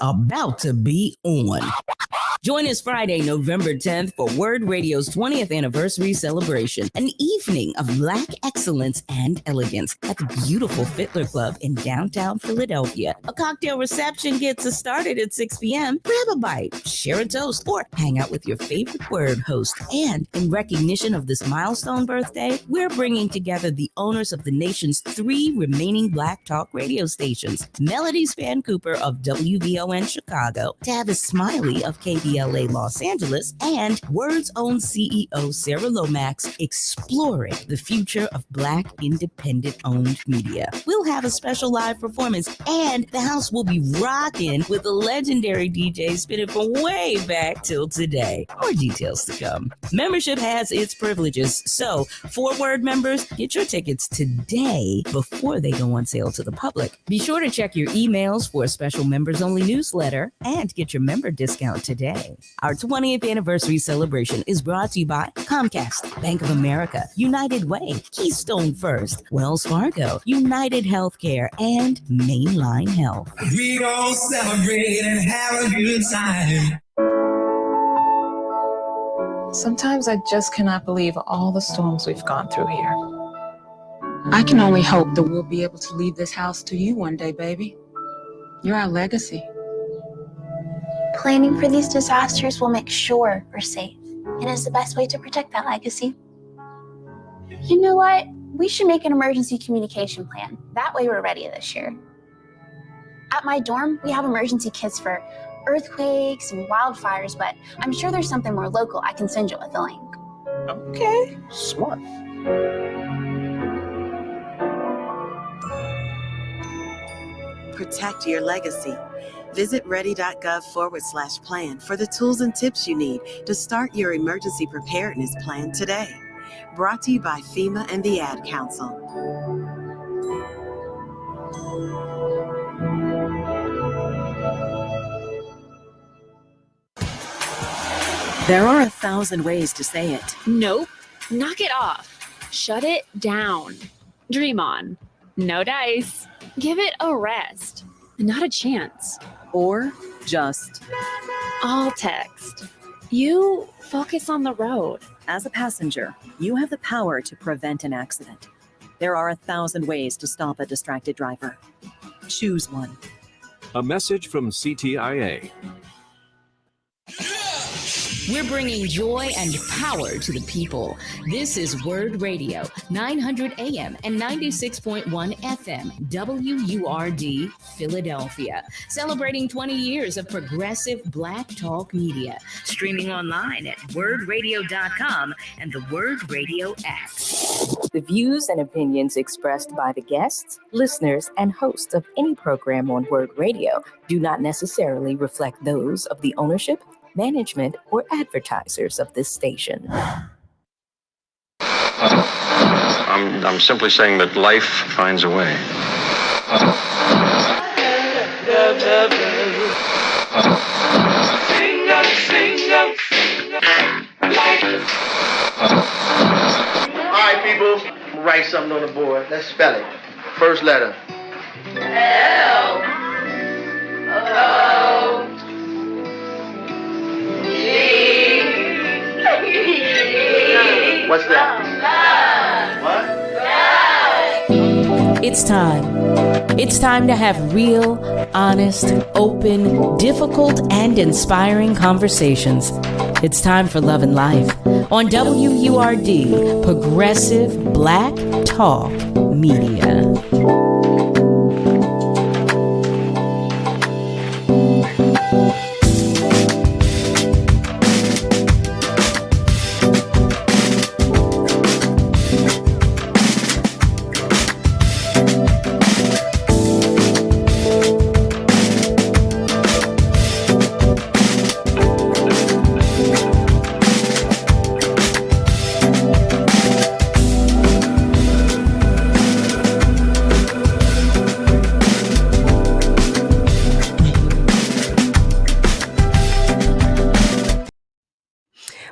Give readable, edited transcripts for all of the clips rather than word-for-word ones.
About to be on. Join us Friday, November 10th for WURD Radio's 20th anniversary celebration, an evening of Black excellence and elegance at the beautiful Fiddler Club in downtown Philadelphia. A cocktail reception gets us started at 6 p.m. Grab a bite, share a toast, or hang out with your favorite WURD host. And in recognition of this milestone birthday, we're bringing together the owners of the nation's 3 remaining Black talk radio stations, Melody Span Cooper of WVON Chicago, Tavis Smiley of KBLA Los Angeles, and WURD's own CEO Sarah Lomax, exploring the future of Black independent-owned media. We'll have a special live performance, and the house will be rocking with a legendary DJ spinning from way back till today. More details to come. Membership has its privileges, so for WURD members, get your tickets today before they go on sale to the public. Be sure to check your emails for a special members-only newsletter and get your member discount today. Our 20th anniversary celebration is brought to you by Comcast, Bank of America, United Way, Keystone First, Wells Fargo, United Healthcare, and Mainline Health. We gon' celebrate and have a good time. Sometimes I just cannot believe all the storms we've gone through here. I can only hope that we'll be able to leave this house to you one day, baby. You're our legacy. Planning for these disasters will make sure we're safe. It is the best way to protect that legacy. You know what? We should make an emergency communication plan. That way we're ready this year. At my dorm, we have emergency kits for earthquakes and wildfires, but I'm sure there's something more local I can send you with a link. Okay, smart. Protect your legacy. Visit ready.gov/plan for the tools and tips you need to start your emergency preparedness plan today. Brought to you by FEMA and the Ad Council. There are 1,000 ways to say it. Nope. Knock it off. Shut it down. Dream on. No dice. Give it a rest. Not a chance. Or just. All text. You focus on the road. As a passenger, you have the power to prevent an accident. There are 1,000 ways to stop a distracted driver. Choose one. A message from CTIA. We're bringing joy and power to the people. This is WURD Radio, 900 AM and 96.1 FM, WURD, Philadelphia. Celebrating 20 years of progressive Black talk media. Streaming online at WURDradio.com and the WURD Radio app. The views and opinions expressed by the guests, listeners, and hosts of any program on WURD Radio do not necessarily reflect those of the ownership, management, or advertisers of this station. I'm simply saying that life finds a way. All right, people, write something on the board. Let's spell it. First letter. L. O. What's that? What? It's time. It's time to have real, honest, open, difficult, and inspiring conversations. It's time for Love and Life on WURD, Progressive Black Talk Media.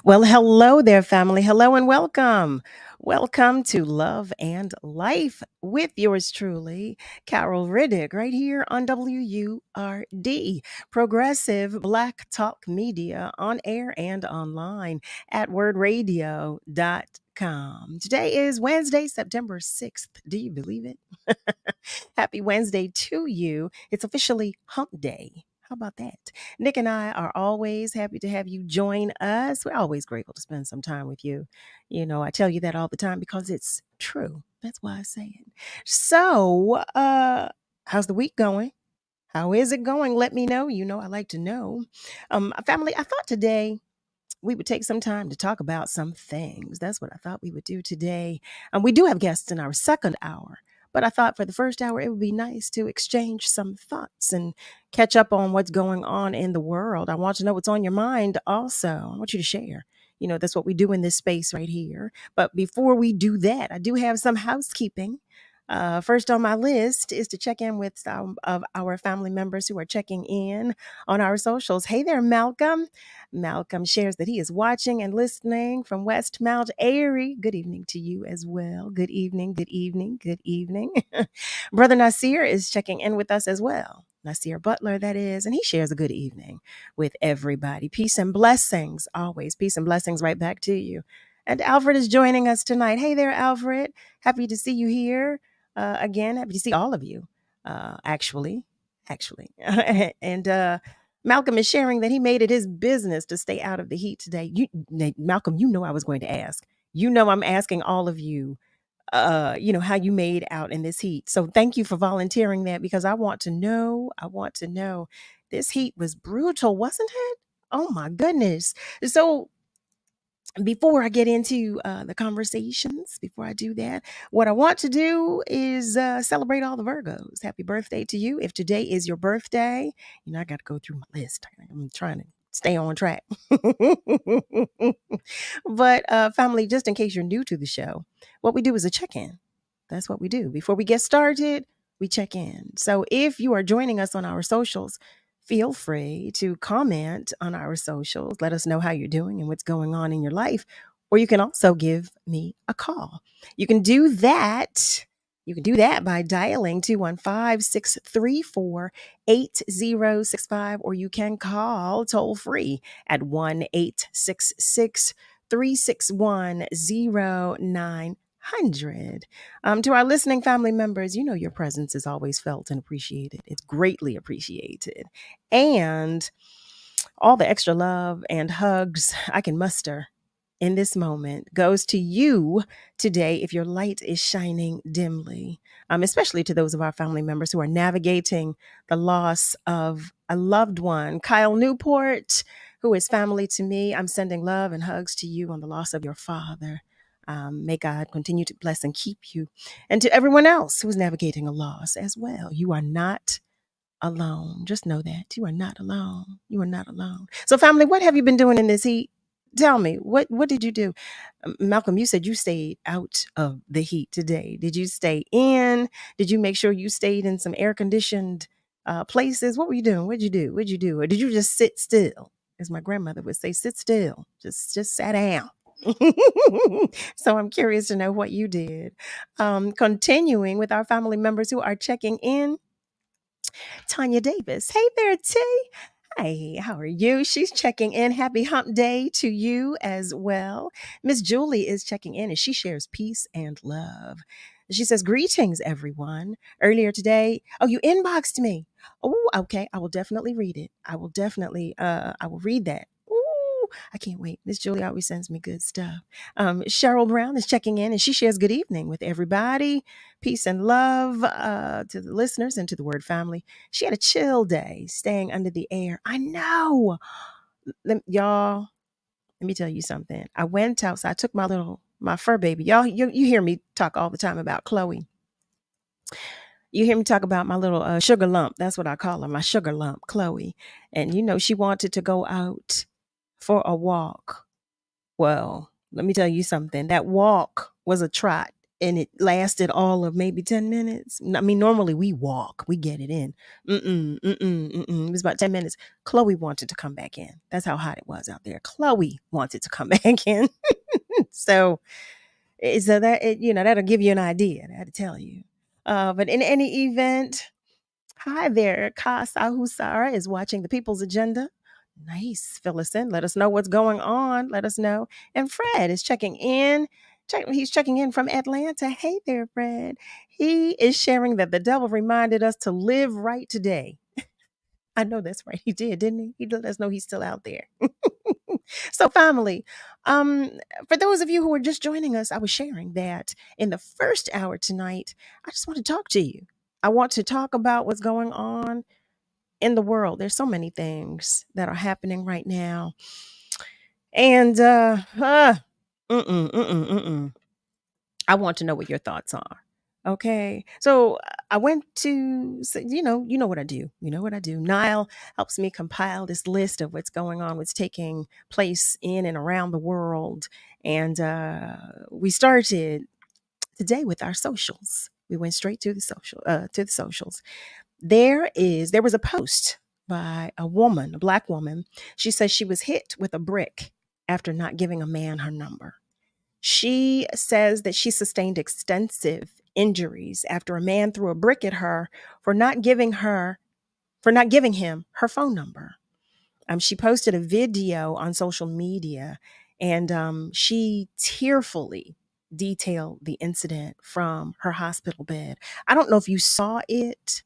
Well, hello there, family. Hello and welcome. Welcome to Love and Life with yours truly, Carol Riddick, right here on WURD, Progressive Black Talk Media, on air and online at wordradio.com. Today is Wednesday, September 6th. Do you believe it? Happy Wednesday to you. It's officially hump day. How about that? Nick and I are always happy to have you join us. We're always grateful to spend some time with you. You know, I tell you that all the time because it's true. That's why I say it. So, how's the week going? How is it going? Let me know. You know, I like to know. Family, I thought today we would take some time to talk about some things. That's what I thought we would do today. We do have guests in our second hour, but I thought for the first hour, it would be nice to exchange some thoughts and catch up on what's going on in the world. I want to know what's on your mind also. I want you to share. You know, that's what we do in this space right here. But before we do that, I do have some housekeeping. First on my list is to check in with some of our family members who are checking in on our socials. Hey there, Malcolm. Malcolm shares that he is watching and listening from West Mount Airy. Good evening to you as well. Good evening, good evening, good evening. Brother Nasir is checking in with us as well. Nasir Butler, that is, and he shares a good evening with everybody. Peace and blessings, always. Peace and blessings right back to you. And Alfred is joining us tonight. Hey there, Alfred. Happy to see you here. Again, happy to see all of you, actually. And Malcolm is sharing that he made it his business to stay out of the heat today. Malcolm, you know I was going to ask. You know I'm asking all of you, you know, how you made out in this heat. So thank you for volunteering that because I want to know. This heat was brutal, wasn't it? Oh, my goodness. So before I get into the conversations, before I do that, what I want to do is celebrate all the Virgos. Happy birthday to you. If today is your birthday, you know, I got to go through my list. I'm trying to stay on track. But family, just in case you're new to the show, what we do is a check-in. That's what we do. Before we get started, we check in. So if you are joining us on our socials, feel free to comment on our socials. Let us know how you're doing and what's going on in your life. Or you can also give me a call. You can do that. By dialing 215-634-8065, or you can call toll free at 1-866-361-0900. To our listening family members, you know your presence is always felt and appreciated. It's greatly appreciated. And all the extra love and hugs I can muster in this moment goes to you today if your light is shining dimly, especially to those of our family members who are navigating the loss of a loved one. Kyle Newport, who is family to me, I'm sending love and hugs to you on the loss of your father. May God continue to bless and keep you. And to everyone else who's navigating a loss as well, you are not alone. Just know that you are not alone. You are not alone. So family, what have you been doing in this heat? Tell me, what did you do? Malcolm, you said you stayed out of the heat today. Did you stay in? Did you make sure you stayed in some air-conditioned places? What were you doing? What'd you do? Or did you just sit still? As my grandmother would say, sit still. Just sat down. So I'm curious to know what you did. Continuing with our family members who are checking in. Tanya Davis. Hey there, T. Hey, how are you? She's checking in. Happy hump day to you as well. Miss Julie is checking in and she shares peace and love. She says, greetings, everyone. Earlier today, you inboxed me. Oh, okay. I will definitely read it. I will read that. Ooh, I can't wait. Miss Julie always sends me good stuff. Cheryl Brown is checking in and she shares good evening with everybody. Peace and love to the listeners and to the Word family. She had a chill day staying under the air. I know. Y'all, let me tell you something. I went outside. I took my fur baby. Y'all, you hear me talk all the time about Chloe. You hear me talk about my little sugar lump. That's what I call her, my sugar lump, Chloe. And you know, she wanted to go out for a walk. Well, let me tell you something. That walk was a trot. And it lasted all of maybe 10 minutes. I mean, normally we walk, we get it in. It was about 10 minutes. Chloe wanted to come back in. That's how hot it was out there. Chloe wanted to come back in. So So that that'll give you an idea. That'll tell you. But in any event, hi there. Kas Ahusara is watching the People's Agenda. Nice. Fill us in. Let us know what's going on. Let us know. And Fred is checking in. He's checking in from Atlanta. Hey there, Fred. He is sharing that the devil reminded us to live right today. I know that's right. He did, didn't he? He let us know he's still out there. So, family, for those of you who are just joining us, I was sharing that in the first hour tonight, I just want to talk to you. I want to talk about what's going on in the world. There's so many things that are happening right now. And I want to know what your thoughts are. Okay. So I went to, you know what I do. You know what I do. Nile helps me compile this list of what's going on, what's taking place in and around the world. And we started today with our socials. We went straight to the socials. There was a post by a woman, a Black woman. She says she was hit with a brick after not giving a man her number. She says that she sustained extensive injuries after a man threw a brick at her for not giving him her phone number. She posted a video on social media, and she tearfully detailed the incident from her hospital bed. I don't know if you saw it.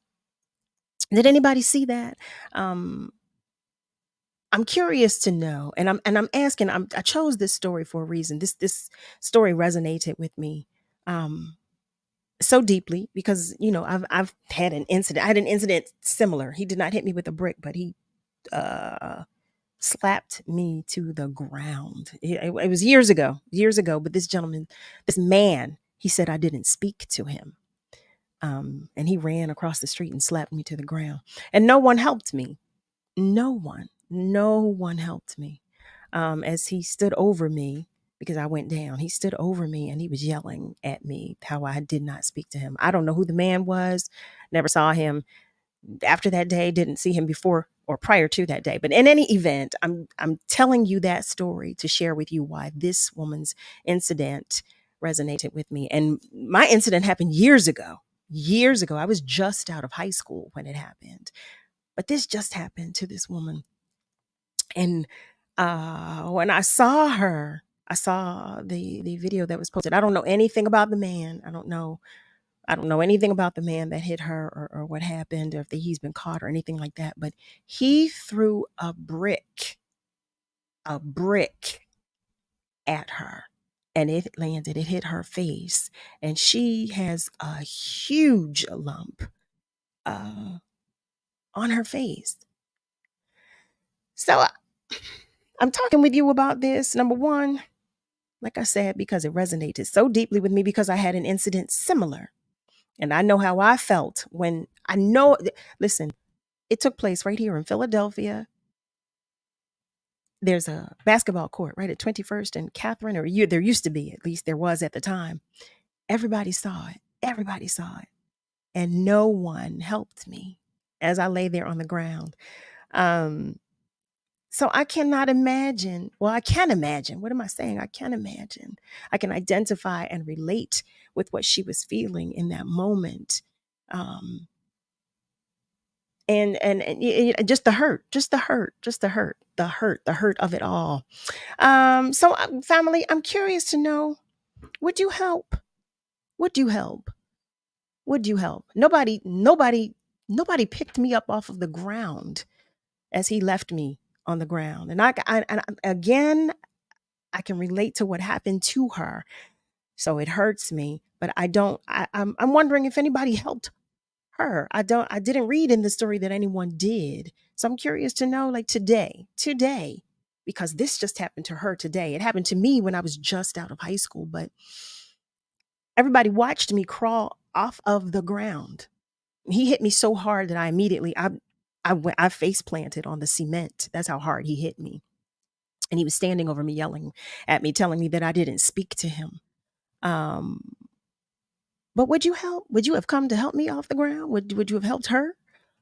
Did anybody see that? I'm curious to know, and I'm asking. I chose this story for a reason. This story resonated with me so deeply because I've had an incident. I had an incident similar. He did not hit me with a brick, but he slapped me to the ground. It was years ago. But this gentleman, this man, he said I didn't speak to him, and he ran across the street and slapped me to the ground, and no one helped me. No one helped me. As he stood over me, because I went down, he stood over me and he was yelling at me how I did not speak to him. I don't know who the man was. Never saw him after that day. Didn't see him before or prior to that day. But in any event, I'm telling you that story to share with you why this woman's incident resonated with me. And my incident happened years ago. I was just out of high school when it happened. But this just happened to this woman. And when I saw her, I saw the video that was posted. I don't know anything about the man. I don't know anything about the man that hit her or what happened or if he's been caught or anything like that. But he threw a brick at her. And it landed. It hit her face. And she has a huge lump on her face. So I'm talking with you about this. Number one, like I said, because it resonated so deeply with me because I had an incident similar. And I know how I felt when listen, it took place right here in Philadelphia. There's a basketball court right at 21st and Catherine, there used to be, at least there was at the time. Everybody saw it. And no one helped me as I lay there on the ground. So I cannot imagine. Well, I can imagine. What am I saying? I can imagine. I can identify and relate with what she was feeling in that moment. And just the hurt of it all. So family, I'm curious to know, would you help? Nobody picked me up off of the ground as he left me on the ground. And again, I can relate to what happened to her. So it hurts me, but I'm wondering if anybody helped her. I didn't read in the story that anyone did. So I'm curious to know, like today, because this just happened to her today. It happened to me when I was just out of high school, but everybody watched me crawl off of the ground. He hit me so hard that I immediately, I face planted on the cement. That's how hard he hit me. And he was standing over me, yelling at me, telling me that I didn't speak to him. But would you help? Would you have come to help me off the ground? Would you have helped her?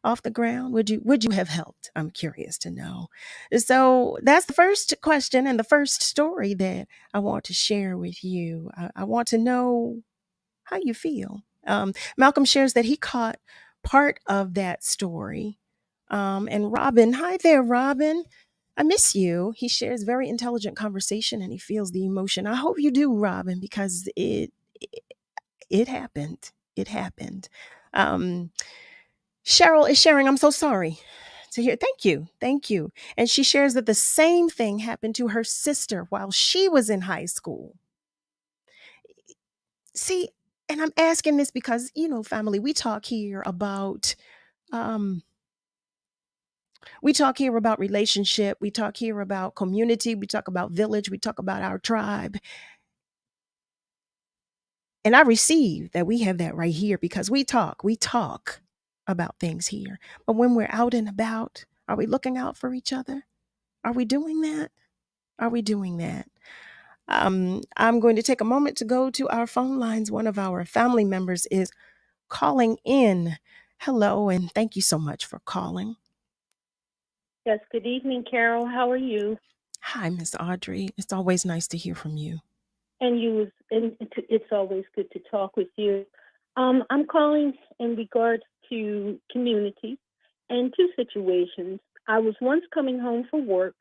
off the ground? Would you have helped? I'm curious to know. So that's the first question and the first story that I want to share with you. I want to know how you feel. Malcolm shares that he caught part of that story. And Robin, hi there, Robin. I miss you. He shares very intelligent conversation and he feels the emotion. I hope you do, Robin, because it happened. It happened. Um, Cheryl is sharing, I'm so sorry to hear. Thank you. Thank you. And she shares that the same thing happened to her sister while she was in high school. See, and I'm asking this because, family, um, we talk here about relationship, we talk here about community, we talk about village, we talk about our tribe. And I receive that we have that right here because we talk about things here. But when we're out and about, are we looking out for each other? Are we doing that? Are we doing that? I'm going to take a moment to go to our phone lines. One of our family members is calling in. Hello, and thank you so much for calling. Yes, good evening, Carol. How are you? Hi, Miss Audrey. It's always nice to hear from you. And it's always good to talk with you. I'm calling in regards to community and two situations. I was once coming home from work.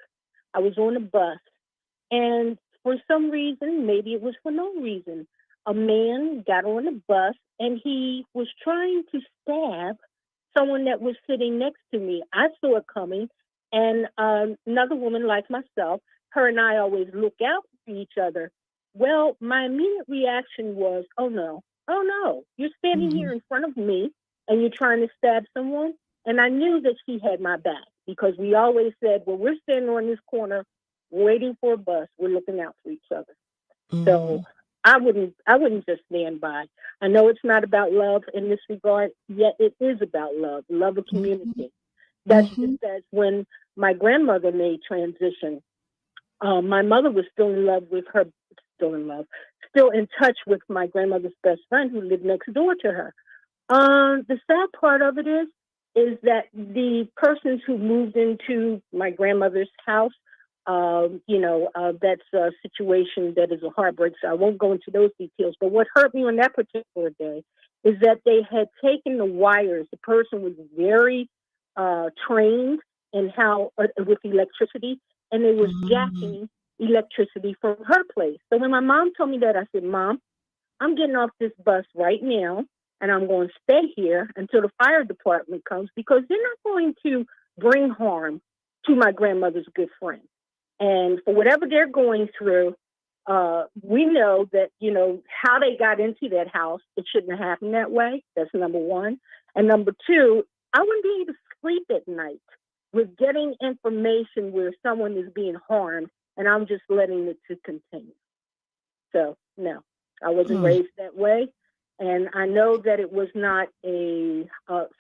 I was on a bus, and for some reason, maybe it was for no reason, a man got on the bus and he was trying to stab someone that was sitting next to me. I saw it coming, and another woman like myself, her and I always look out for each other. Well, my immediate reaction was, oh no, you're standing here in front of me and you're trying to stab someone. And I knew that he had my back because we always said, well, we're standing on this corner waiting for a bus. We're looking out for each other. So I wouldn't just stand by. I know it's not about love in this regard, yet it is about love of community. That's just as when my grandmother made transition. My mother was still in touch with my grandmother's best friend who lived next door to her. The sad part of it is that the persons who moved into my grandmother's house, that's a situation that is a heartbreak. So I won't go into those details. But what hurt me on that particular day is that they had taken the wires. The person was very trained in how with electricity, and they was jacking electricity from her place. So when my mom told me that, I said, Mom, I'm getting off this bus right now, and I'm going to stay here until the fire department comes because they're not going to bring harm to my grandmother's good friend. And for whatever they're going through, we know that, how they got into that house, it shouldn't have happened that way. That's number one. And number two, I wouldn't be able to sleep at night with getting information where someone is being harmed and I'm just letting it to continue. So, no, I wasn't raised that way. And I know that it was not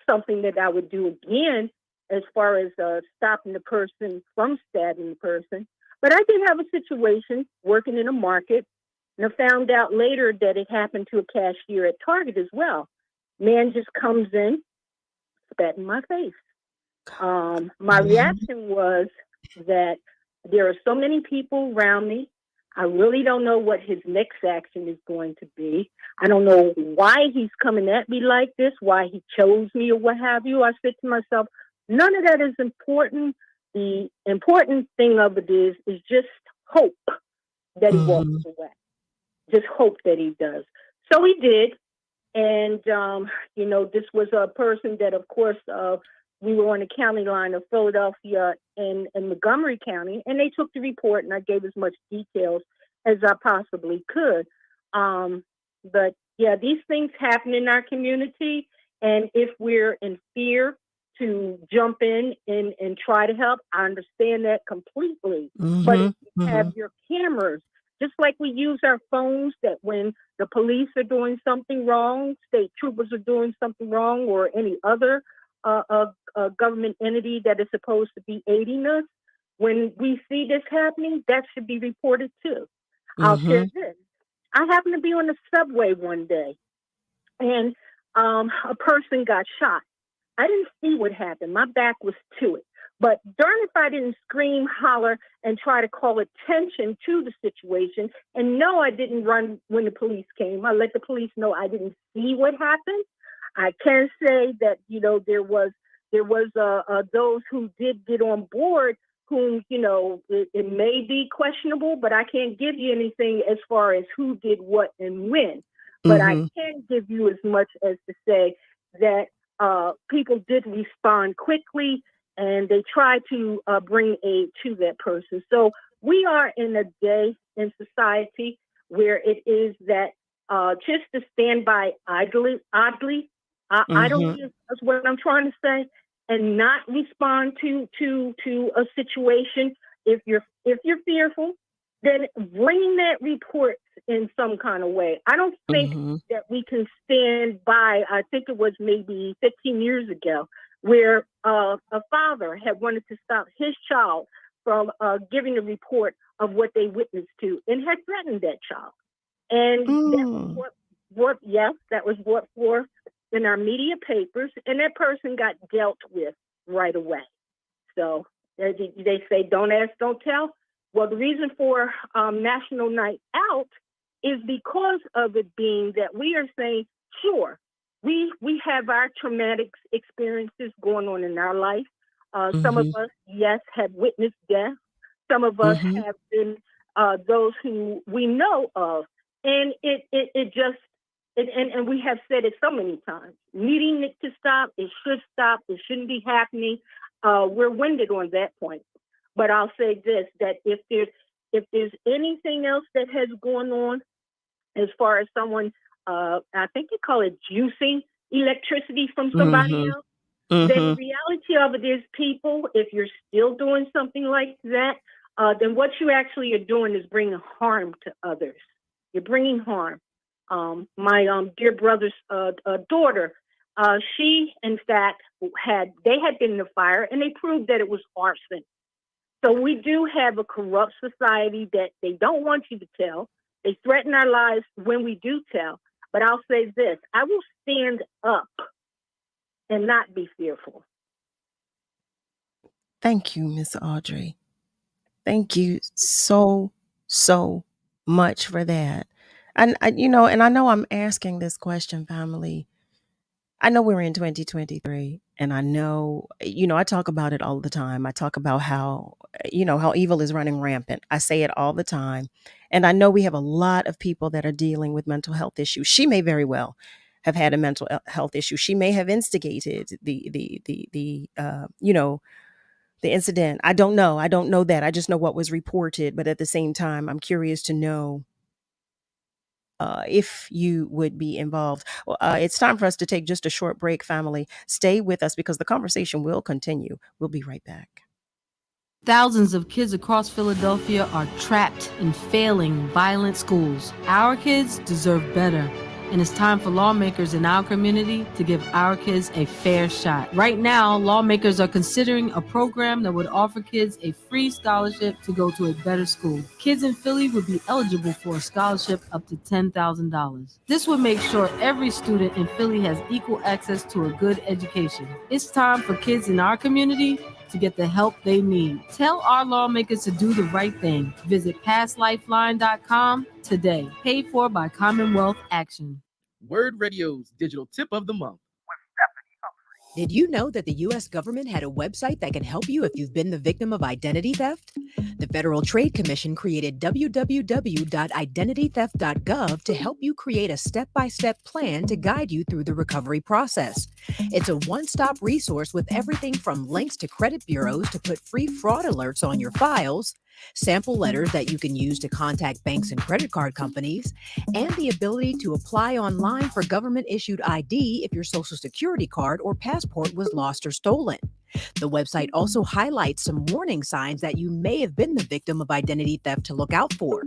something that I would do again as far as stopping the person from stabbing the person. But I did have a situation working in a market, and I found out later that it happened to a cashier at Target as well. Man just comes in, spat in my face. My reaction was that there are so many people around me. I really don't know what his next action is going to be. I don't know why he's coming at me like this, why he chose me or what have you. I said to myself, none of that is important. The important thing of it is just hope that he walks away. Just hope that he does. So he did. And, this was a person that, of course, we were on the county line of Philadelphia and Montgomery County, and they took the report, and I gave as much details as I possibly could. But, yeah, these things happen in our community, and if we're in fear to jump in and try to help, I understand that completely. But if you have your cameras, just like we use our phones, that when the police are doing something wrong, state troopers are doing something wrong, or any other government entity that is supposed to be aiding us, when we see this happening, that should be reported too. I'll share this. I happened to be on the subway one day, and a person got shot. I didn't see what happened. My back was to it. But darn if I didn't scream, holler, and try to call attention to the situation. And no, I didn't run when the police came. I let the police know I didn't see what happened. I can say that, there was those who did get on board whom, it may be questionable, but I can't give you anything as far as who did what and when. But I can give you as much as to say that people did respond quickly and they tried to bring aid to that person. So we are in a day in society where it is that just to stand by idly is what I'm trying to say, and not respond to a situation. If you're fearful, then bring that report in some kind of way. I don't think that we can stand by. I think it was maybe 15 years ago where a father had wanted to stop his child from giving a report of what they witnessed to and had threatened that child. And that was what for in our media papers, and that person got dealt with right away. So they say, don't ask, don't tell. Well, the reason for National Night Out is because of it being that we are saying, sure, we have our traumatic experiences going on in our life. Some of us, yes, have witnessed death. Some of us have been those who we know of. And it just, and we have said it so many times, needing it to stop, it should stop, it shouldn't be happening. We're winded on that point. But I'll say this, that if there's anything else that has gone on, as far as someone, I think you call it juicing electricity from somebody else, then the reality of it is, people, if you're still doing something like that, then what you actually are doing is bringing harm to others. You're bringing harm. My dear brother's daughter, she, in fact, had been in the fire, and they proved that it was arson. So we do have a corrupt society that they don't want you to tell. They threaten our lives when we do tell. But I'll say this, I will stand up and not be fearful. Thank you, Miss Audrey. Thank you so much for that. And I know I'm asking this question, family. I know we're in 2023, and I know, I talk about it all the time. I talk about how evil is running rampant. I say it all the time. And I know we have a lot of people that are dealing with mental health issues. She may very well have had a mental health issue. She may have instigated the incident. I don't know. I don't know that. I just know what was reported. But at the same time, I'm curious to know if you would be involved. It's time for us to take just a short break, family. Stay with us because the conversation will continue. We'll be right back. Thousands of kids across Philadelphia are trapped in failing violent schools. Our kids deserve better. And it's time for lawmakers in our community to give our kids a fair shot. Right now, lawmakers are considering a program that would offer kids a free scholarship to go to a better school. Kids in Philly would be eligible for a scholarship up to $10,000. This would make sure every student in Philly has equal access to a good education. It's time for kids in our community to get the help they need. Tell our lawmakers to do the right thing. Visit passlifeline.com today. Paid for by Commonwealth Action. WURD Radio's digital tip of the month. Did you know that the U.S. government had a website that can help you if you've been the victim of identity theft? The Federal Trade Commission created www.identitytheft.gov to help you create a step-by-step plan to guide you through the recovery process. It's a one-stop resource with everything from links to credit bureaus to put free fraud alerts on your files, sample letters that you can use to contact banks and credit card companies, and the ability to apply online for government-issued ID if your Social Security card or passport was lost or stolen. The website also highlights some warning signs that you may have been the victim of identity theft to look out for.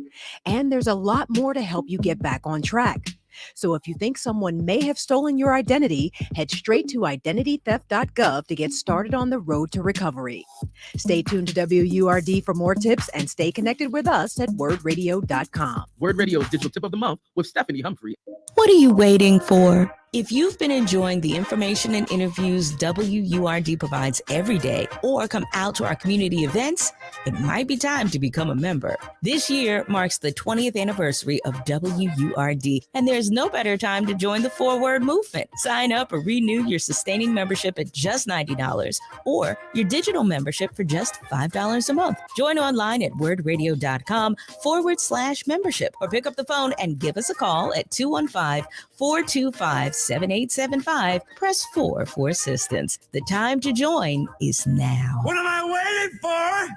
And there's a lot more to help you get back on track. So if you think someone may have stolen your identity, head straight to identitytheft.gov to get started on the road to recovery. Stay tuned to WURD for more tips and stay connected with us at wordradio.com. WURD Radio's digital tip of the month with Stephanie Humphrey. What are you waiting for? If you've been enjoying the information and interviews WURD provides every day or come out to our community events, it might be time to become a member. This year marks the 20th anniversary of WURD, and there's no better time to join the forward movement. Sign up or renew your sustaining membership at just $90 or your digital membership for just $5 a month. Join online at wordradio.com/membership or pick up the phone and give us a call at 215-425-7875. Press 4 for assistance. The time to join is now. What am I waiting for?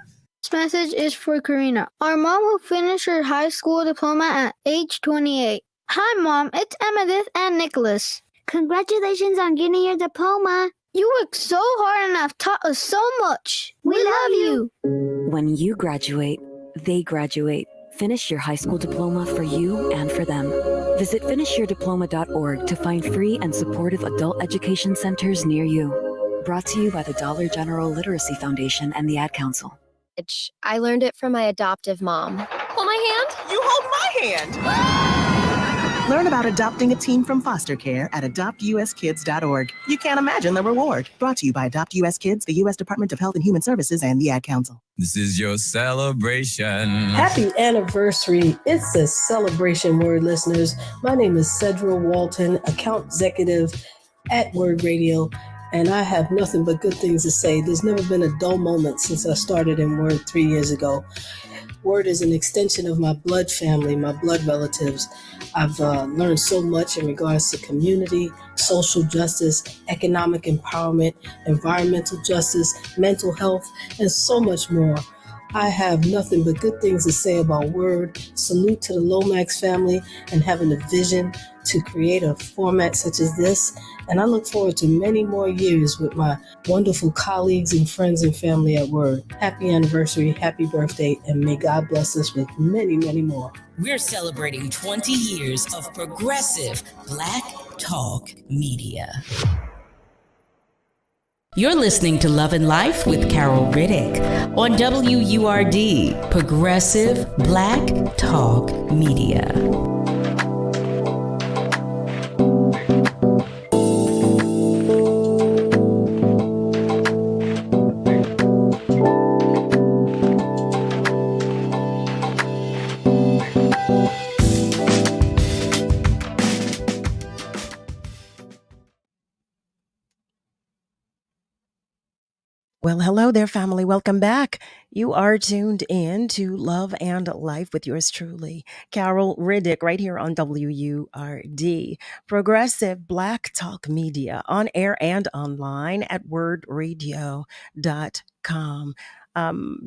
This message is for Karina, our mom who finished her high school diploma at age 28. Hi, Mom. It's Emmettith and Nicholas. Congratulations on getting your diploma. You worked so hard and have taught us so much. We love you. When you graduate, they graduate. Finish your high school diploma for you and for them. Visit finishyourdiploma.org to find free and supportive adult education centers near you. Brought to you by the Dollar General Literacy Foundation and the Ad Council. I learned it from my adoptive mom. Hold my hand. You hold my hand. Learn about adopting a teen from foster care at adoptuskids.org. You can't imagine the reward. Brought to you by Adopt US Kids, the U.S. Department of Health and Human Services, and the Ad Council. This is your celebration. Happy anniversary. It's a celebration, Word listeners. My name is Cedra Walton, account executive at Word Radio, and I have nothing but good things to say. There's never been a dull moment since I started in Word 3 years ago. Word is an extension of my blood family, my blood relatives. I've learned so much in regards to community, social justice, economic empowerment, environmental justice, mental health, and so much more. I have nothing but good things to say about Word. Salute to the Lomax family and having a vision to create a format such as this. And I look forward to many more years with my wonderful colleagues and friends and family at Word. Happy anniversary, happy birthday, and may God bless us with many, many more. We're celebrating 20 years of progressive Black Talk Media. You're listening to Love and Life with Carol Riddick on WURD, Progressive Black Talk Media. Well, hello there, family. Welcome back. You are tuned in to Love and Life with yours truly, Carol Riddick, right here on WURD, Progressive Black Talk Media, on air and online at wordradio.com.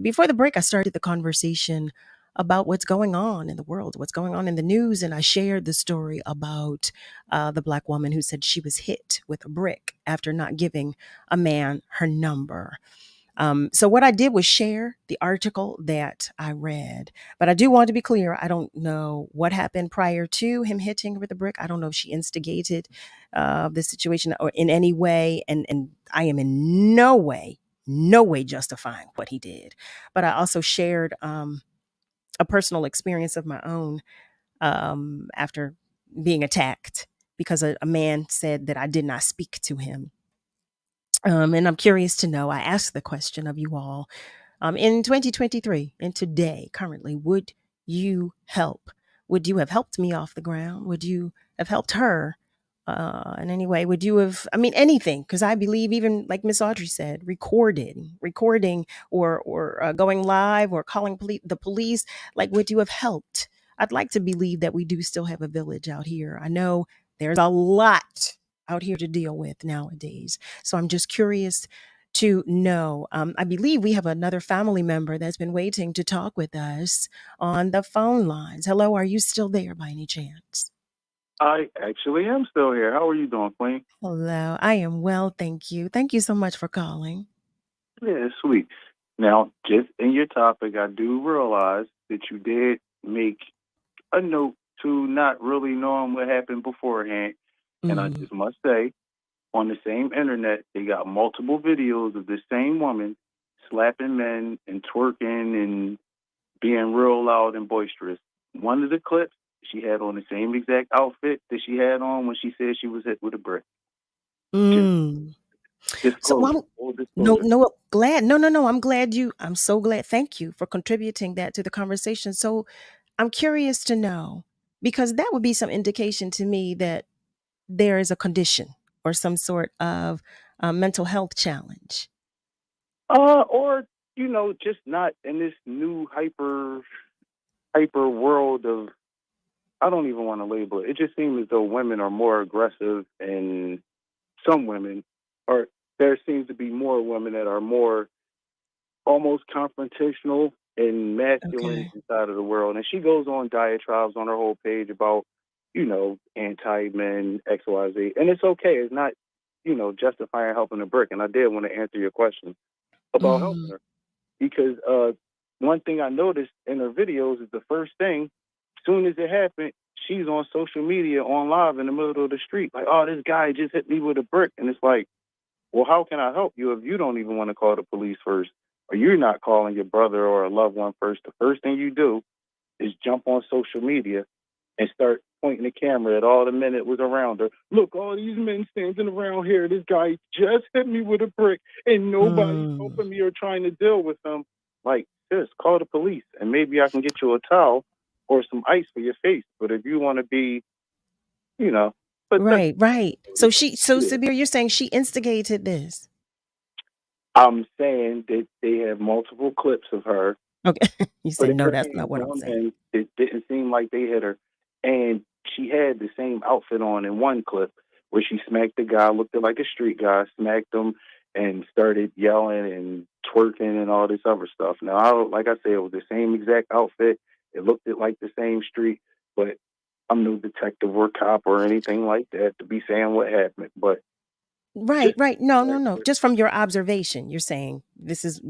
Before the break, I started the conversation about what's going on in the world, what's going on in the news, and I shared the story about the Black woman who said she was hit with a brick after not giving a man her number. So what I did was share the article that I read, but I do want to be clear. I don't know what happened prior to him hitting her with a brick. I don't know if she instigated the situation or in any way, and I am in no way justifying what he did. But I also shared a personal experience of my own after being attacked because a man said that I did not speak to him. And I'm curious to know, I asked the question of you all, in 2023 and today, currently, would you help? Would you have helped me off the ground? Would you have helped her in any way? Would you have, anything? Because I believe, even like Miss Audrey said, recording or going live or calling the police, like, would you have helped? I'd like to believe that we do still have a village out here. I know there's a lot out here to deal with nowadays. So I'm just curious to know. I believe we have another family member that's been waiting to talk with us on the phone lines. Hello, are you still there by any chance? I actually am still here. How are you doing, Queen? Hello, I am well, thank you. Thank you so much for calling. Yeah, sweet. Now, just in your topic, I do realize that you did make a note to not really knowing what happened beforehand. And I just must say, on the same internet, they got multiple videos of the same woman slapping men and twerking and being real loud and boisterous. One of the clips she had on the same exact outfit that she had on when she said she was hit with a brick. Mm. So Disclosure. Full disclosure. I'm so glad. Thank you for contributing that to the conversation. So I'm curious to know, because that would be some indication to me that there is a condition or some sort of mental health challenge. Or just not in this new hyper world of. I don't even want to label it. It just seems as though women are more aggressive, and some women, or there seems to be more women that are more almost confrontational and masculine inside of the world. And she goes on diatribes on her whole page about, anti-men, XYZ. And it's okay. It's not, justifying helping a brick. And I did want to answer your question about helping her. Because one thing I noticed in her videos is the first thing, soon as it happened, she's on social media, on live in the middle of the street. Like, oh, this guy just hit me with a brick. And it's like, well, how can I help you if you don't even want to call the police first? Or you're not calling your brother or a loved one first? The first thing you do is jump on social media and start pointing the camera at all the men that was around her. Look, all these men standing around here. This guy just hit me with a brick and nobody's helping me or trying to deal with him. Like, just call the police and maybe I can get you a towel or some ice for your face. But if you want to be, Right. So Sabir, you're saying she instigated this. I'm saying that they have multiple clips of her. Okay. You said no, that's not what I'm saying. It didn't seem like they hit her. And she had the same outfit on in one clip where she smacked the guy, looked like a street guy, smacked him and started yelling and twerking and all this other stuff. Now, like I said, it was the same exact outfit. It looked like the same street, but I'm no detective or cop or anything like that to be saying what happened. But Right. No. Just from your observation, you're saying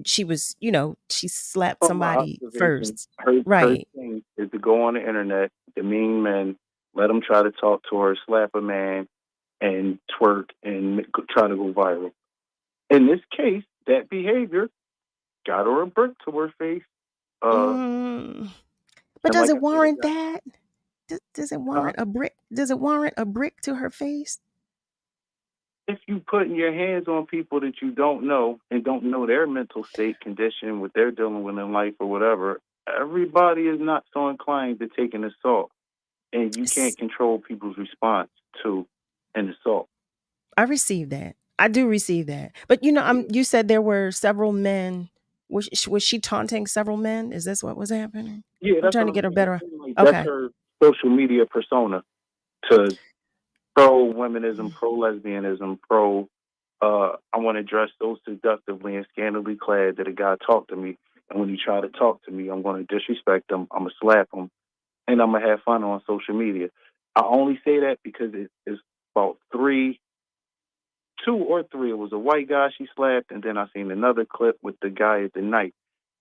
she slapped somebody first. Her Right. thing is to go on the internet, demean men, let them try to talk to her, slap a man, and twerk and try to go viral. In this case, that behavior got her a brick to her face. But does it warrant that? Does it warrant a brick? Does it warrant a brick to her face? If you putting your hands on people that you don't know and don't know their mental state condition, what they're dealing with in life or whatever, everybody is not so inclined to take an assault. And you can't control people's response to an assault. I receive that. I do receive that. But you said there were several men. Was she taunting several men? Is this what was happening? Yeah, I'm trying to get her better. That's her social media persona to pro-womenism, pro-lesbianism, I want to dress so seductively and scantily clad that a guy talk to me. And when he try to talk to me, I'm going to disrespect him. I'm going to slap him. And I'm going to have fun on social media. I only say that because it's about two or three. It was a white guy she slapped, and then I seen another clip with the guy at the night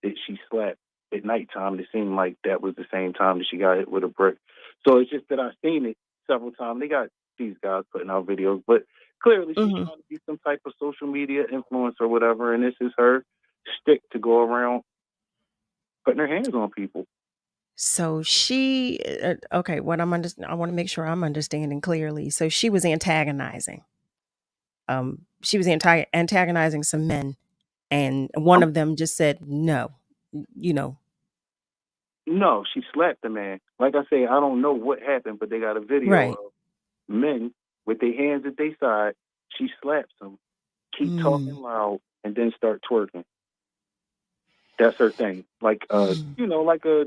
that she slapped at nighttime. It seemed like that was the same time that she got hit with a brick. So it's just that I've seen it several times. They got these guys putting out videos, but clearly she's trying to be some type of social media influencer or whatever, and this is her stick to go around putting her hands on people. So she, okay, I want to make sure I'm understanding clearly. So she was antagonizing. She was antagonizing some men, and one of them just said no. No, she slapped the man. Like I say, I don't know what happened, but they got a video of men with their hands at their side. She slaps them, keep talking loud, and then start twerking. That's her thing. Like like a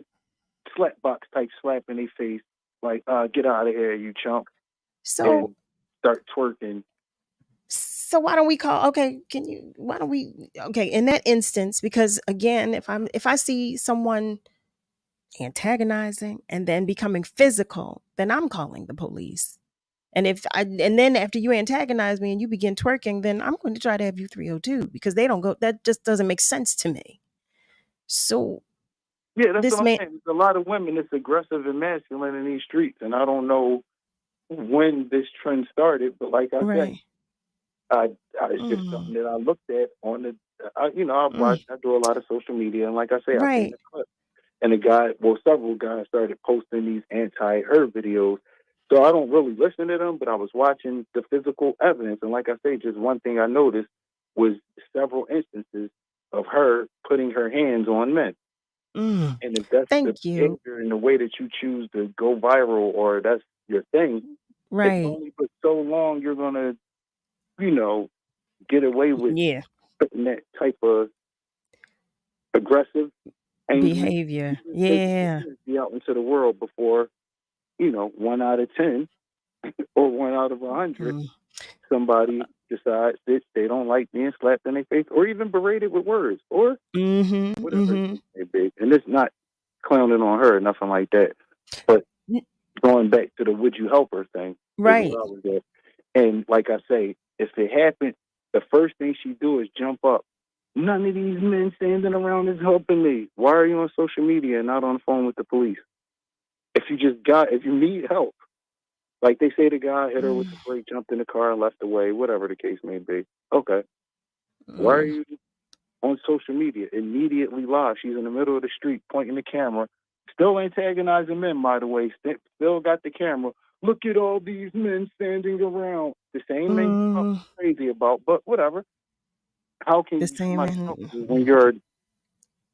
slap box type slap in their face. Like, get out of here, you chump. So and start twerking. So why don't we in that instance, because again, if I see someone antagonizing and then becoming physical, then I'm calling the police. And then after you antagonize me and you begin twerking, then I'm going to try to have you 302 because that just doesn't make sense to me. So yeah, that's what I'm saying. There's a lot of women that's aggressive and masculine in these streets, and I don't know when this trend started, but like I said, it's just something that I looked at on the, I watch, I do a lot of social media, and like I say, I've seen the clip. And several guys started posting these anti-her videos. So I don't really listen to them, but I was watching the physical evidence. And like I say, just one thing I noticed was several instances of her putting her hands on men. And if that's the behavior and the way that you choose to go viral, or that's your thing, it's only for so long you're going to, get away with putting that type of aggressive behavior. Yeah. Be out into the world before, 1 out of 10 or 1 out of 100, somebody decides that they don't like being slapped in their face or even berated with words or whatever it may be. And it's not clowning on her or nothing like that. But going back to the would you help her thing. Right. And like I say, if it happened, the first thing she do is jump up. None of these men standing around is helping me. Why are you on social media and not on the phone with the police? If you need help, like they say the guy hit her with the brake, jumped in the car and left away, whatever the case may be. Okay. Why are you on social media? Immediately live. She's in the middle of the street pointing the camera. Still antagonizing men, by the way. Still got the camera. Look at all these men standing around. The same men you talk crazy about, but whatever. How can somebody help you when you're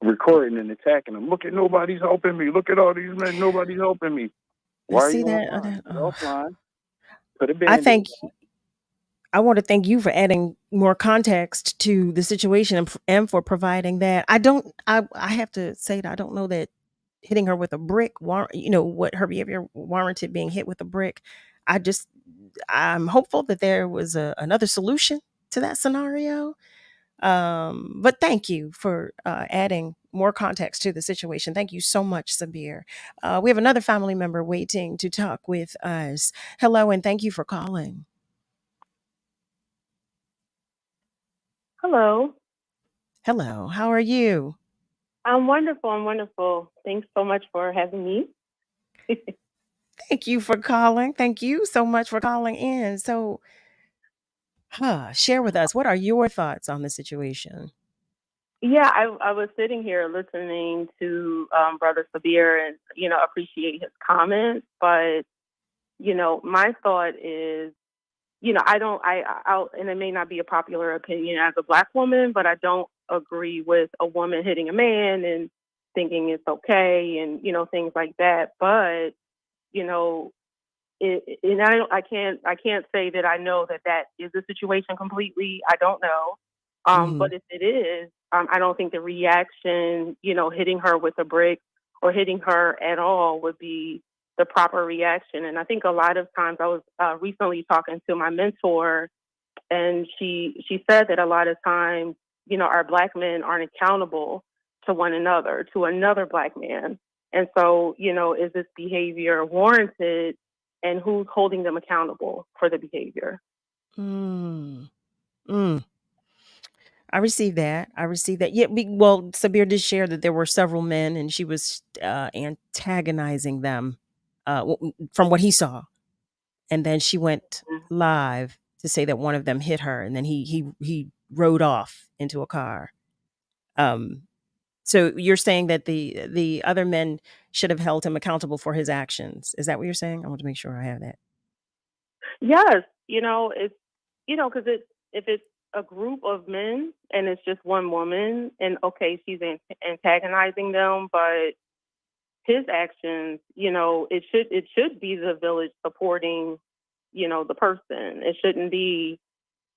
recording and attacking them? Look at nobody's helping me. Look at all these men. Nobody's helping me. Why are you offline? Put a band-aid I want to thank you for adding more context to the situation and for providing that. I have to say that I don't know that hitting her with a brick, what her behavior warranted being hit with a brick. I'm hopeful that there was another solution to that scenario. But thank you for adding more context to the situation. Thank you so much, Sabir. We have another family member waiting to talk with us. Hello, and thank you for calling. Hello. Hello. How are you? I'm wonderful. Thanks so much for having me. Thank you for calling. Thank you so much for calling in. So, share with us, what are your thoughts on the situation? Yeah, I was sitting here listening to Brother Sabir and, appreciate his comments. But, my thought is, and it may not be a popular opinion as a Black woman, but I don't agree with a woman hitting a man and thinking it's okay and, things like that. But, I can't say that I know that is the situation completely. I don't know. But if it is, I don't think the reaction, hitting her with a brick or hitting her at all would be the proper reaction. And I think a lot of times I was recently talking to my mentor, and she said that a lot of times, our Black men aren't accountable to one another, to another Black man. And so, is this behavior warranted, and who's holding them accountable for the behavior? I received that. Yeah, well, Sabir did share that there were several men and she was antagonizing them from what he saw. And then she went live to say that one of them hit her, and then he rode off into a car. So you're saying that the other men should have held him accountable for his actions. Is that what you're saying? I want to make sure I have that. Yes. It's, because if it's a group of men and it's just one woman, and okay, she's antagonizing them, but his actions, it should be the village supporting, the person. It shouldn't be,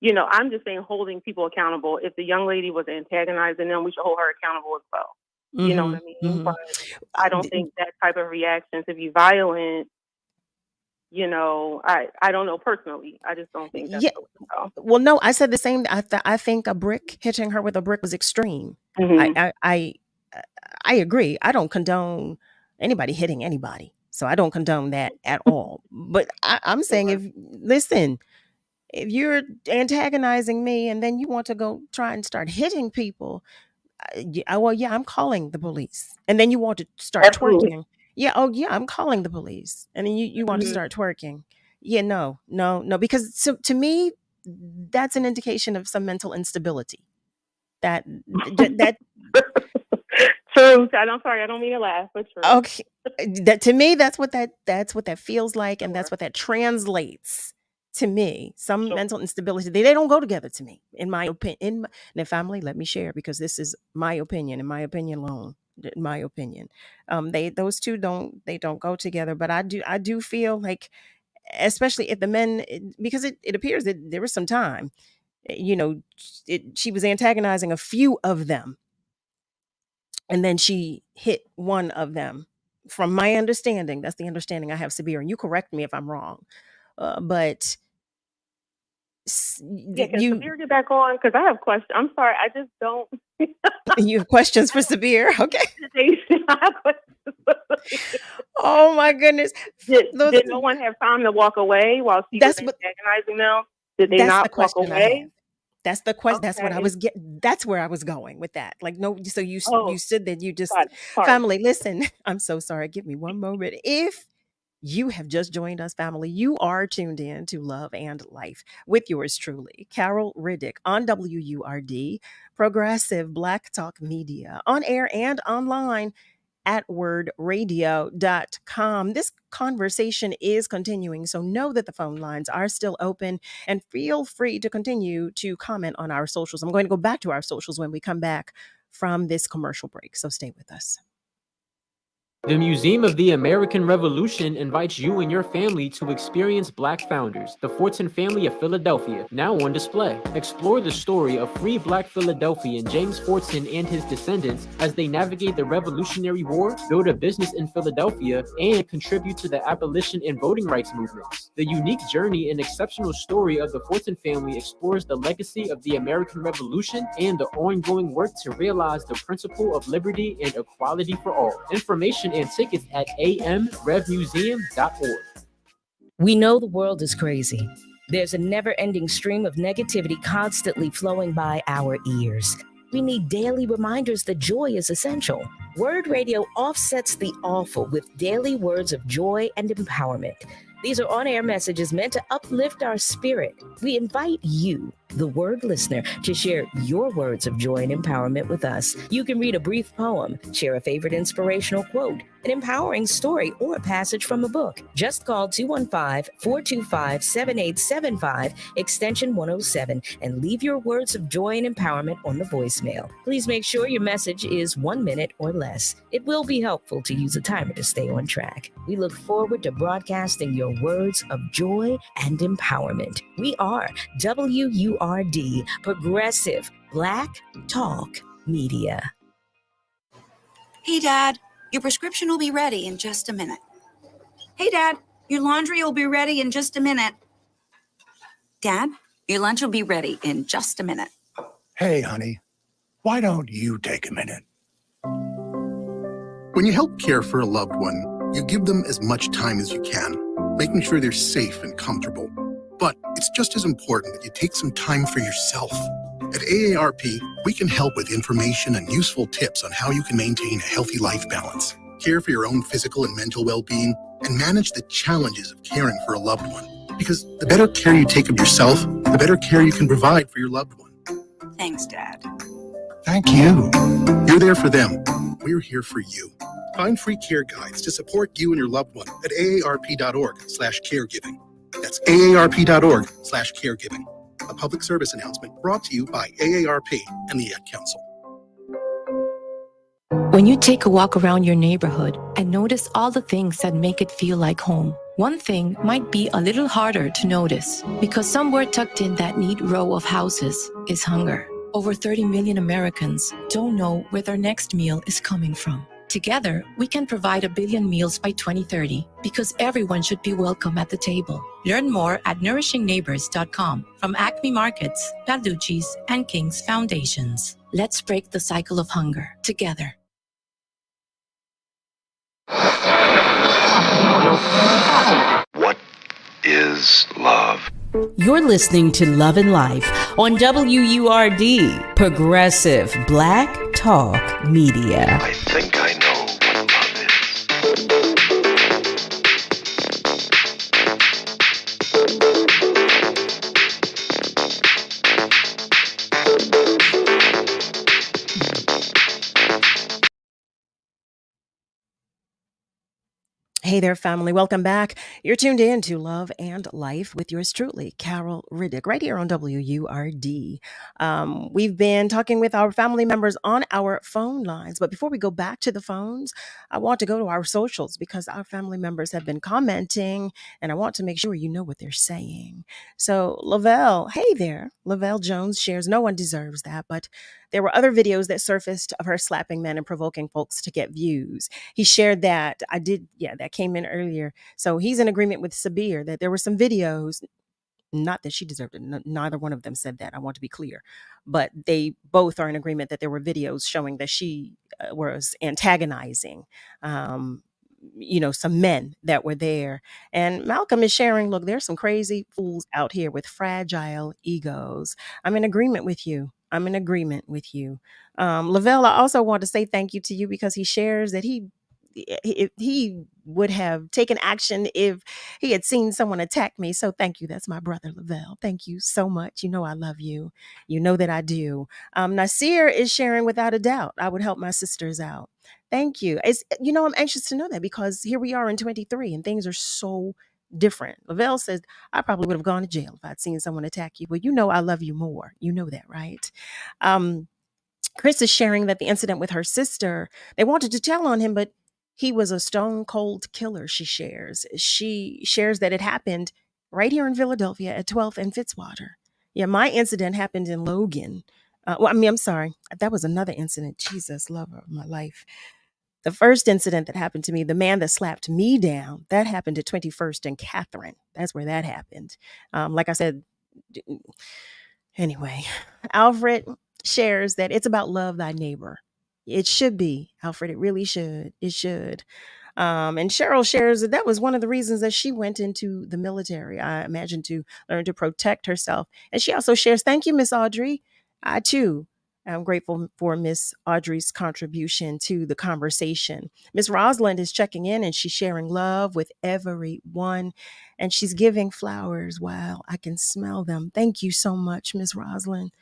I'm just saying holding people accountable. If the young lady was antagonizing them, we should hold her accountable as well. You know what I mean? But I don't think that type of reaction to be violent. I don't know personally. I just don't think that's the way to go. Well, no, I said the same. I think a brick, hitting her with a brick was extreme. I agree. I don't condone anybody hitting anybody. So I don't condone that at all. But I'm saying if you're antagonizing me and then you want to go try and start hitting people, I'm calling the police. And then you want to start twerking. I'm calling the police. And then you want to start twerking. Yeah, no, because to me, that's an indication of some mental instability. That True. true. I'm sorry, I don't mean to laugh, but true. Okay, that to me, that's what that feels like, and that's what that translates to me. Some mental instability, they don't go together to me, in my opinion. Now, family, let me share, because this is my opinion, and my opinion alone. In my opinion, those two don't go together. But I do feel like, especially if the men, because it appears that there was some time, she was antagonizing a few of them, and then she hit one of them. From my understanding, that's the understanding I have, Sabir, and you correct me if I'm wrong. But Yeah, can Sabir get back on? Because I have questions. I'm sorry, I just don't. You have questions for Sabir? Okay. Oh my goodness! Did no one have time to walk away while she was antagonizing them? Did they not walk away? That's the question. Okay. That's what I was getting. That's where I was going with that. Like, no. So you said that you just family. Listen, I'm so sorry. Give me one moment. If you have just joined us, family, you are tuned in to Love and Life with yours truly, Carol Riddick, on WURD, Progressive Black Talk Media, on air and online at wordradio.com. This conversation is continuing, so know that the phone lines are still open, and feel free to continue to comment on our socials. I'm going to go back to our socials when we come back from this commercial break, so stay with us. The Museum of the American Revolution invites you and your family to experience Black founders, the Fortson family of Philadelphia, now on display. Explore the story of free Black Philadelphian James Fortson and his descendants as they navigate the Revolutionary War, build a business in Philadelphia, and contribute to the abolition and voting rights movements. The unique journey and exceptional story of the Fortson family explores the legacy of the American Revolution and the ongoing work to realize the principle of liberty and equality for all. Information and tickets at amrevmuseum.org. We know the world is crazy. There's a never-ending stream of negativity constantly flowing by our ears. We need daily reminders that joy is essential. Word Radio offsets the awful with daily words of joy and empowerment. These are on-air messages meant to uplift our spirit. We invite you, the Word listener, to share your words of joy and empowerment with us. You can read a brief poem, share a favorite inspirational quote, an empowering story, or a passage from a book. Just call 215-425-7875, extension 107, and leave your words of joy and empowerment on the voicemail. Please make sure your message is 1 minute or less. It will be helpful to use a timer to stay on track. We look forward to broadcasting your words of joy and empowerment. We are WURD, Progressive Black Talk Media. Hey, Dad, your prescription will be ready in just a minute. Hey, Dad, your laundry will be ready in just a minute. Dad, your lunch will be ready in just a minute. Hey, honey, why don't you take a minute? When you help care for a loved one, you give them as much time as you can, making sure they're safe and comfortable. But it's just as important that you take some time for yourself. At AARP, we can help with information and useful tips on how you can maintain a healthy life balance, care for your own physical and mental well-being, and manage the challenges of caring for a loved one. Because the better care you take of yourself, the better care you can provide for your loved one. Thanks, Dad. Thank you. You're there for them. We're here for you. Find free care guides to support you and your loved one at aarp.org/caregiving. That's aarp.org/caregiving. A public service announcement brought to you by AARP and the Ad Council. When you take a walk around your neighborhood and notice all the things that make it feel like home, one thing might be a little harder to notice because somewhere tucked in that neat row of houses is hunger. Over 30 million Americans don't know where their next meal is coming from. Together, we can provide 1 billion meals by 2030 because everyone should be welcome at the table. Learn more at nourishingneighbors.com from Acme Markets, Balducci's, and King's Foundations. Let's break the cycle of hunger together. What is love? You're listening to Love and Life on WURD, Progressive Black Talk Media. I think I know. Hey there, family. Welcome back. You're tuned in to Love and Life with yours truly, Carol Riddick, right here on WURD. We've been talking with our family members on our phone lines. But before we go back to the phones, I want to go to our socials because our family members have been commenting and I want to make sure you know what they're saying. So, Lavelle, hey there. Lavelle Jones shares, no one deserves that, but there were other videos that surfaced of her slapping men and provoking folks to get views. He shared that that came in earlier. So he's in agreement with Sabir that there were some videos, not that she deserved it. Neither one of them said that. I want to be clear, but they both are in agreement that there were videos showing that she was antagonizing, some men that were there. And Malcolm is sharing, look, there's some crazy fools out here with fragile egos. I'm in agreement with you. I'm in agreement with you. Lavelle, I also want to say thank you to you because he shares that he would have taken action if he had seen someone attack me. So thank you. That's my brother, Lavelle. Thank you so much. You know I love you. You know that I do. Nasir is sharing, without a doubt, I would help my sisters out. Thank you. I'm anxious to know that because here we are in 23 and things are so different. Lavelle says, I probably would have gone to jail if I'd seen someone attack you. Well, you know I love you more. You know that, right? Chris is sharing that the incident with her sister, they wanted to tell on him, but he was a stone cold killer, she shares. She shares that it happened right here in Philadelphia at 12th and Fitzwater. Yeah, my incident happened in Logan. I'm sorry. That was another incident. Jesus, love of my life. The first incident that happened to me, the man that slapped me down, that happened at 21st and Catherine. That's where that happened. Like I said, anyway, Alfred shares that it's about love thy neighbor. It should be, Alfred. It really should. It should. And Cheryl shares that was one of the reasons that she went into the military, I imagine, to learn to protect herself. And she also shares, thank you, Miss Audrey. I too am grateful for Miss Audrey's contribution to the conversation. Miss Rosalind is checking in and she's sharing love with everyone. And she's giving flowers. Wow, I can smell them. Thank you so much, Miss Rosalind.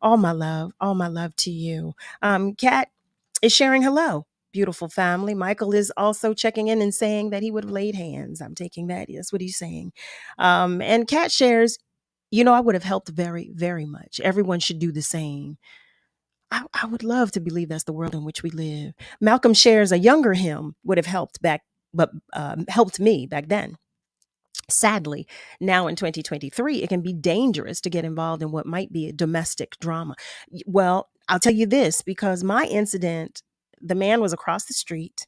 All my love to you. Kat is sharing hello. Beautiful family. Michael is also checking in and saying that he would have laid hands. I'm taking that. That's what he's saying. And Kat shares, I would have helped very, very much. Everyone should do the same. I would love to believe that's the world in which we live. Malcolm shares a younger him would have helped helped me back then. Sadly, now in 2023, it can be dangerous to get involved in what might be a domestic drama. Well, I'll tell you this, because my incident, the man was across the street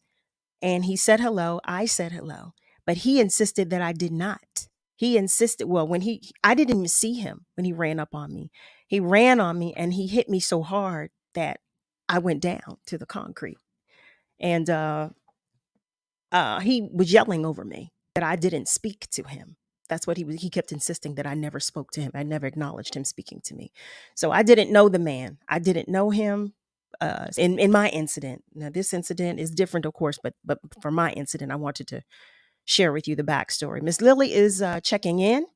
and he said hello. I said hello, but he insisted that I did not. He insisted, I didn't even see him when he ran up on me. He ran on me and he hit me so hard that I went down to the concrete. And he was yelling over me that I didn't speak to him. That's what he kept insisting, that I never spoke to him. I never acknowledged him speaking to me. So I didn't know the man. I didn't know him in my incident. Now, this incident is different, of course, but for my incident, I wanted to share with you the backstory. Miss Lily is checking in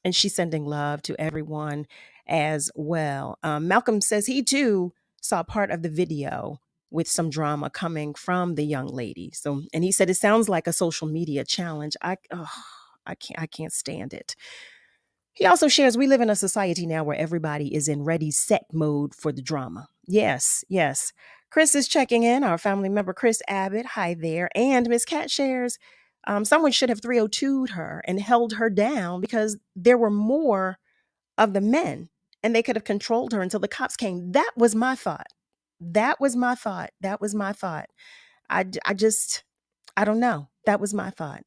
and she's sending love to everyone as well. Malcolm says he too saw part of the video with some drama coming from the young lady. So, and he said it sounds like a social media challenge. I can't stand it. He also shares, we live in a society now where everybody is in ready, set mode for the drama. Yes, yes. Chris is checking in, our family member, Chris Abbott. Hi there. And Miss Cat shares, someone should have 302'd her and held her down because there were more of the men and they could have controlled her until the cops came. That was my thought. That was my thought. I don't know. That was my thought.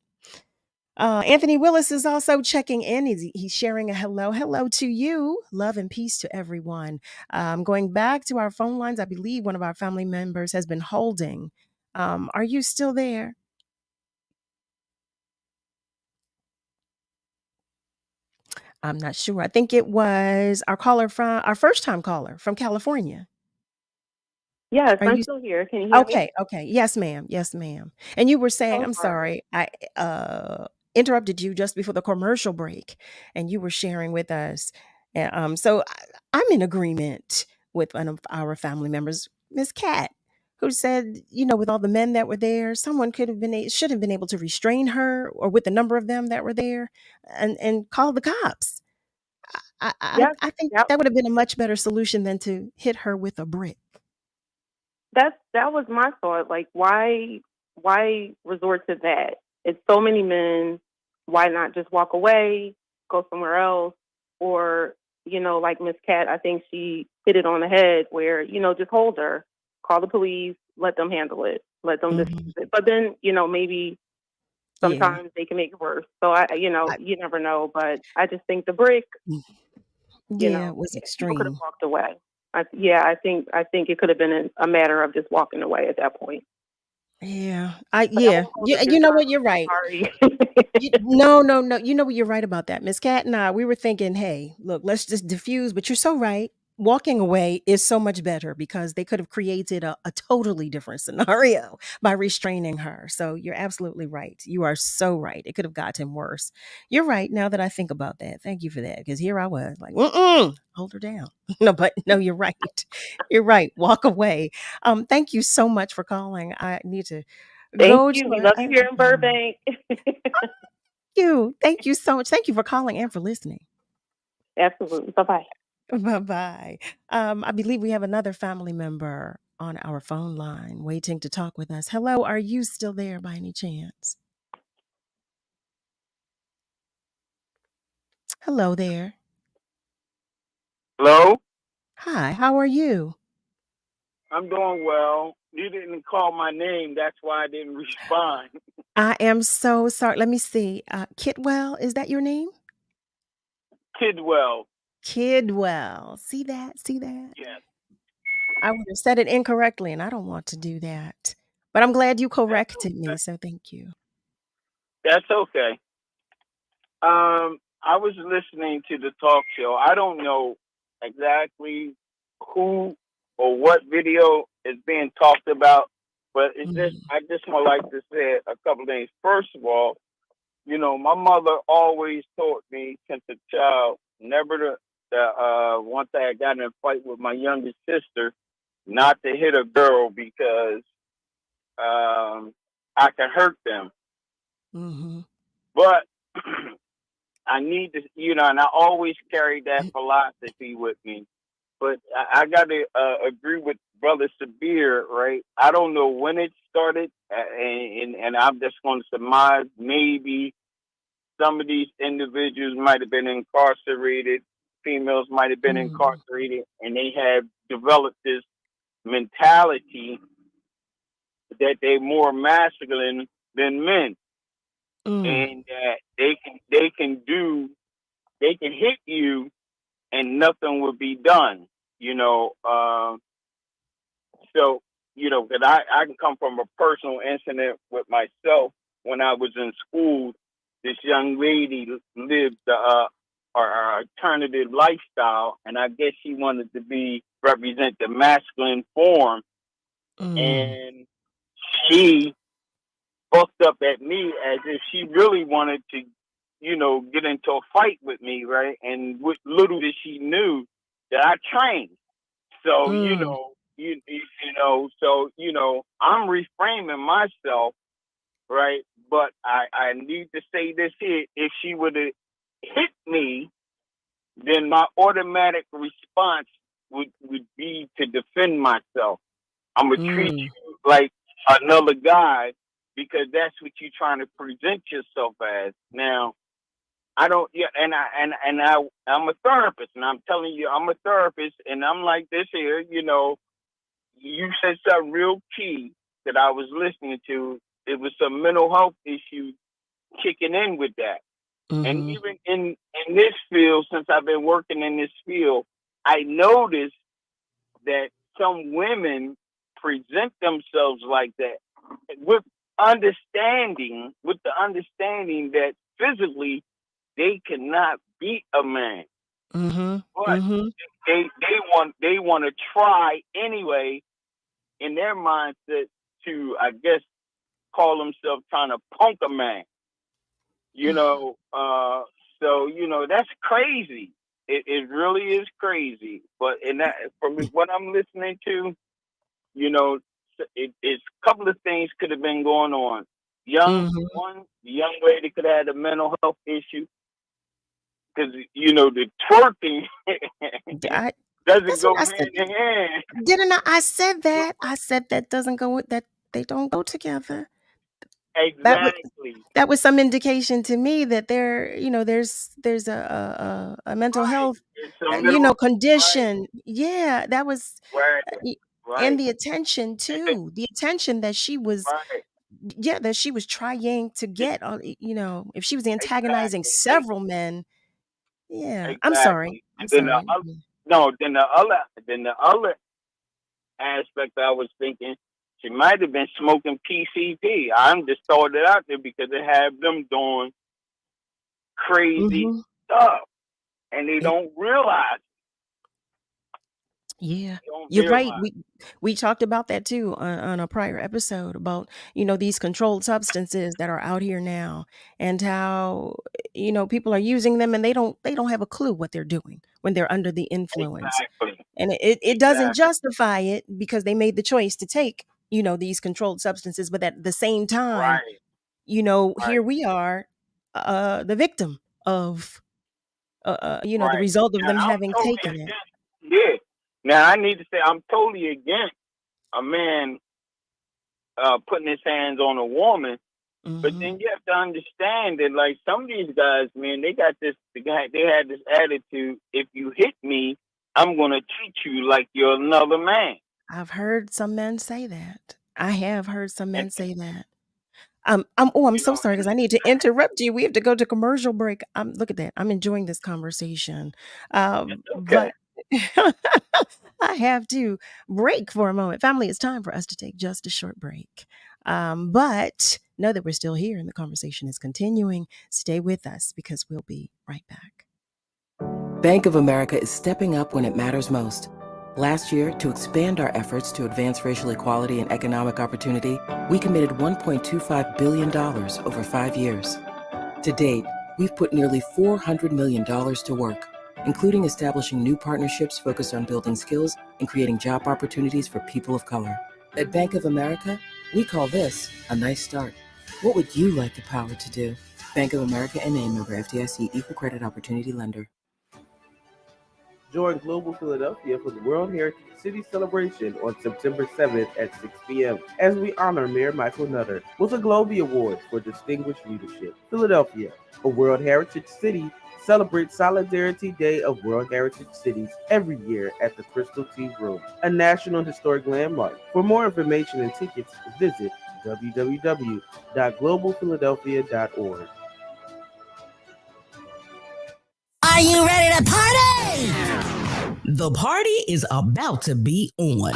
Anthony Willis is also checking in. He's sharing a hello to you. Love and peace to everyone. Going back to our phone lines, I believe one of our family members has been holding. Are you still there? I'm not sure. I think it was our first time caller from California. Yes, I'm still here. Can you hear me? Okay. Yes, ma'am. And you were saying, I'm sorry, I interrupted you just before the commercial break, and you were sharing with us. So I'm in agreement with one of our family members, Miss Cat. who said, with all the men that were there, someone should have been able to restrain her, or with the number of them that were there, and call the cops. Yes, I think yep. that would have been a much better solution than to hit her with a brick. That was my thought. Like, why resort to that? It's so many men. Why not just walk away, go somewhere else, or like Miss Cat, I think she hit it on the head. Where just hold her, call the police, let them handle it, let them Mhm. dispose it. But then maybe Yeah. sometimes they can make it worse. So you never know. But I just think the brick, Yeah, it was people could have extreme. walked away. I think it could have been a matter of just walking away at that point. Yeah. But I won't hold You, up your you know what? time. You're right. Sorry. No, no, no. You know what? You're right about that. Miss Cat and I, we were thinking, hey, look, let's just diffuse. But you're so right. Walking away is so much better because they could have created a totally different scenario by restraining her. So you're absolutely right. You are so right. It could have gotten worse. You're right. Now that I think about that, thank you for that. Because here I was like, hold her down. No, but no, you're right. You're right. Walk away. Thank you so much for calling. I need to Thank go you. to We love you here in a Burbank. you. Thank you so much. Thank you for calling and for listening. Absolutely. Bye-bye. Bye bye. I believe we have another family member on our phone line waiting to talk with us. Hello, are you still there by any chance? Hello there. Hello? Hi, how are you? I'm doing well. You didn't call my name. That's why I didn't respond. I am so sorry. Let me see. Kitwell, is that your name? Kidwell. Kidwell. See that? See that? Yes. I would have said it incorrectly, and I don't want to do that. But I'm glad you corrected me, so thank you. That's okay. I was listening to the talk show. I don't know exactly who or what video is being talked about, but it's just I just would like to say a couple things. First of all, my mother always taught me since a child never once I got in a fight with my youngest sister, not to hit a girl because I can hurt them. Mm-hmm. But I need to, and I always carry that philosophy with me. But I got to agree with Brother Sabir, right? I don't know when it started, and I'm just going to surmise maybe some of these individuals might have been incarcerated, females might have been incarcerated, and they have developed this mentality that they're more masculine than men, and that they can hit you and nothing will be done. So that I can come from a personal incident with myself when I was in school. This young lady lived our alternative lifestyle, and I guess she wanted to represent the masculine form, and she fucked up at me as if she really wanted to, get into a fight with me, right? And with little did she knew that I trained. So, I'm reframing myself, right? But I need to say this here. If she would have hit me, then my automatic response would be to defend myself. I'm going to treat you like another guy because that's what you're trying to present yourself as. Now, I don't, yeah, I'm a therapist, and I'm telling you, I'm a therapist, and I'm like this here, you said something real key that I was listening to. It was some mental health issue kicking in with that. And even in this field, since I've been working in this field, I noticed that some women present themselves like that with the understanding that physically they cannot beat a man, but they want to try anyway in their mindset to, I guess, call themselves trying to punk a man. So that's crazy. It really is crazy. But from what I'm listening to, it's a couple of things could have been going on. The young lady could have had a mental health issue because the twerking doesn't go hand in hand. Didn't I? I said that. I said that doesn't go with that. They don't go together. Exactly. That was some indication to me that there's a mental health condition. Yeah, that was and the attention too. The attention that she was that she was trying to get on, if she was antagonizing several men. Yeah. Exactly. I'm sorry. Then the other aspect I was thinking, she might have been smoking PCP. I'm just throwing it out there because they have them doing crazy stuff, and they don't realize. Yeah, you're right. We talked about that too on a prior episode about these controlled substances that are out here now, and how people are using them and they don't have a clue what they're doing when they're under the influence. Exactly. And it doesn't justify it because they made the choice to take these controlled substances, but at the same time, here we are, the victim of the result of them having taken it. Yeah. Now, I need to say I'm totally against a man putting his hands on a woman, but then you have to understand that, like, some of these guys, man, they had this attitude: if you hit me, I'm gonna treat you like you're another man. I've heard some men say that. I have heard some men say that. I'm so sorry because I need to interrupt you. We have to go to commercial break. Look at that. I'm enjoying this conversation. But I have to break for a moment. Family, it's time for us to take just a short break. But know that we're still here and the conversation is continuing. Stay with us because we'll be right back. Bank of America is stepping up when it matters most. Last year, to expand our efforts to advance racial equality and economic opportunity, we committed $1.25 billion over 5 years. To date, we've put nearly $400 million to work, including establishing new partnerships focused on building skills and creating job opportunities for people of color. At Bank of America, we call this a nice start. What would you like the power to do? Bank of America N.A. member FDIC, equal credit opportunity lender. Join Global Philadelphia for the World Heritage City celebration on September 7th at 6 p.m. as we honor Mayor Michael Nutter with a Globie Award for Distinguished Leadership. Philadelphia, a World Heritage City, celebrates Solidarity Day of World Heritage Cities every year at the Crystal Tea Room, a National Historic Landmark. For more information and tickets, visit www.globalphiladelphia.org. Are you ready to party? The party is about to be on.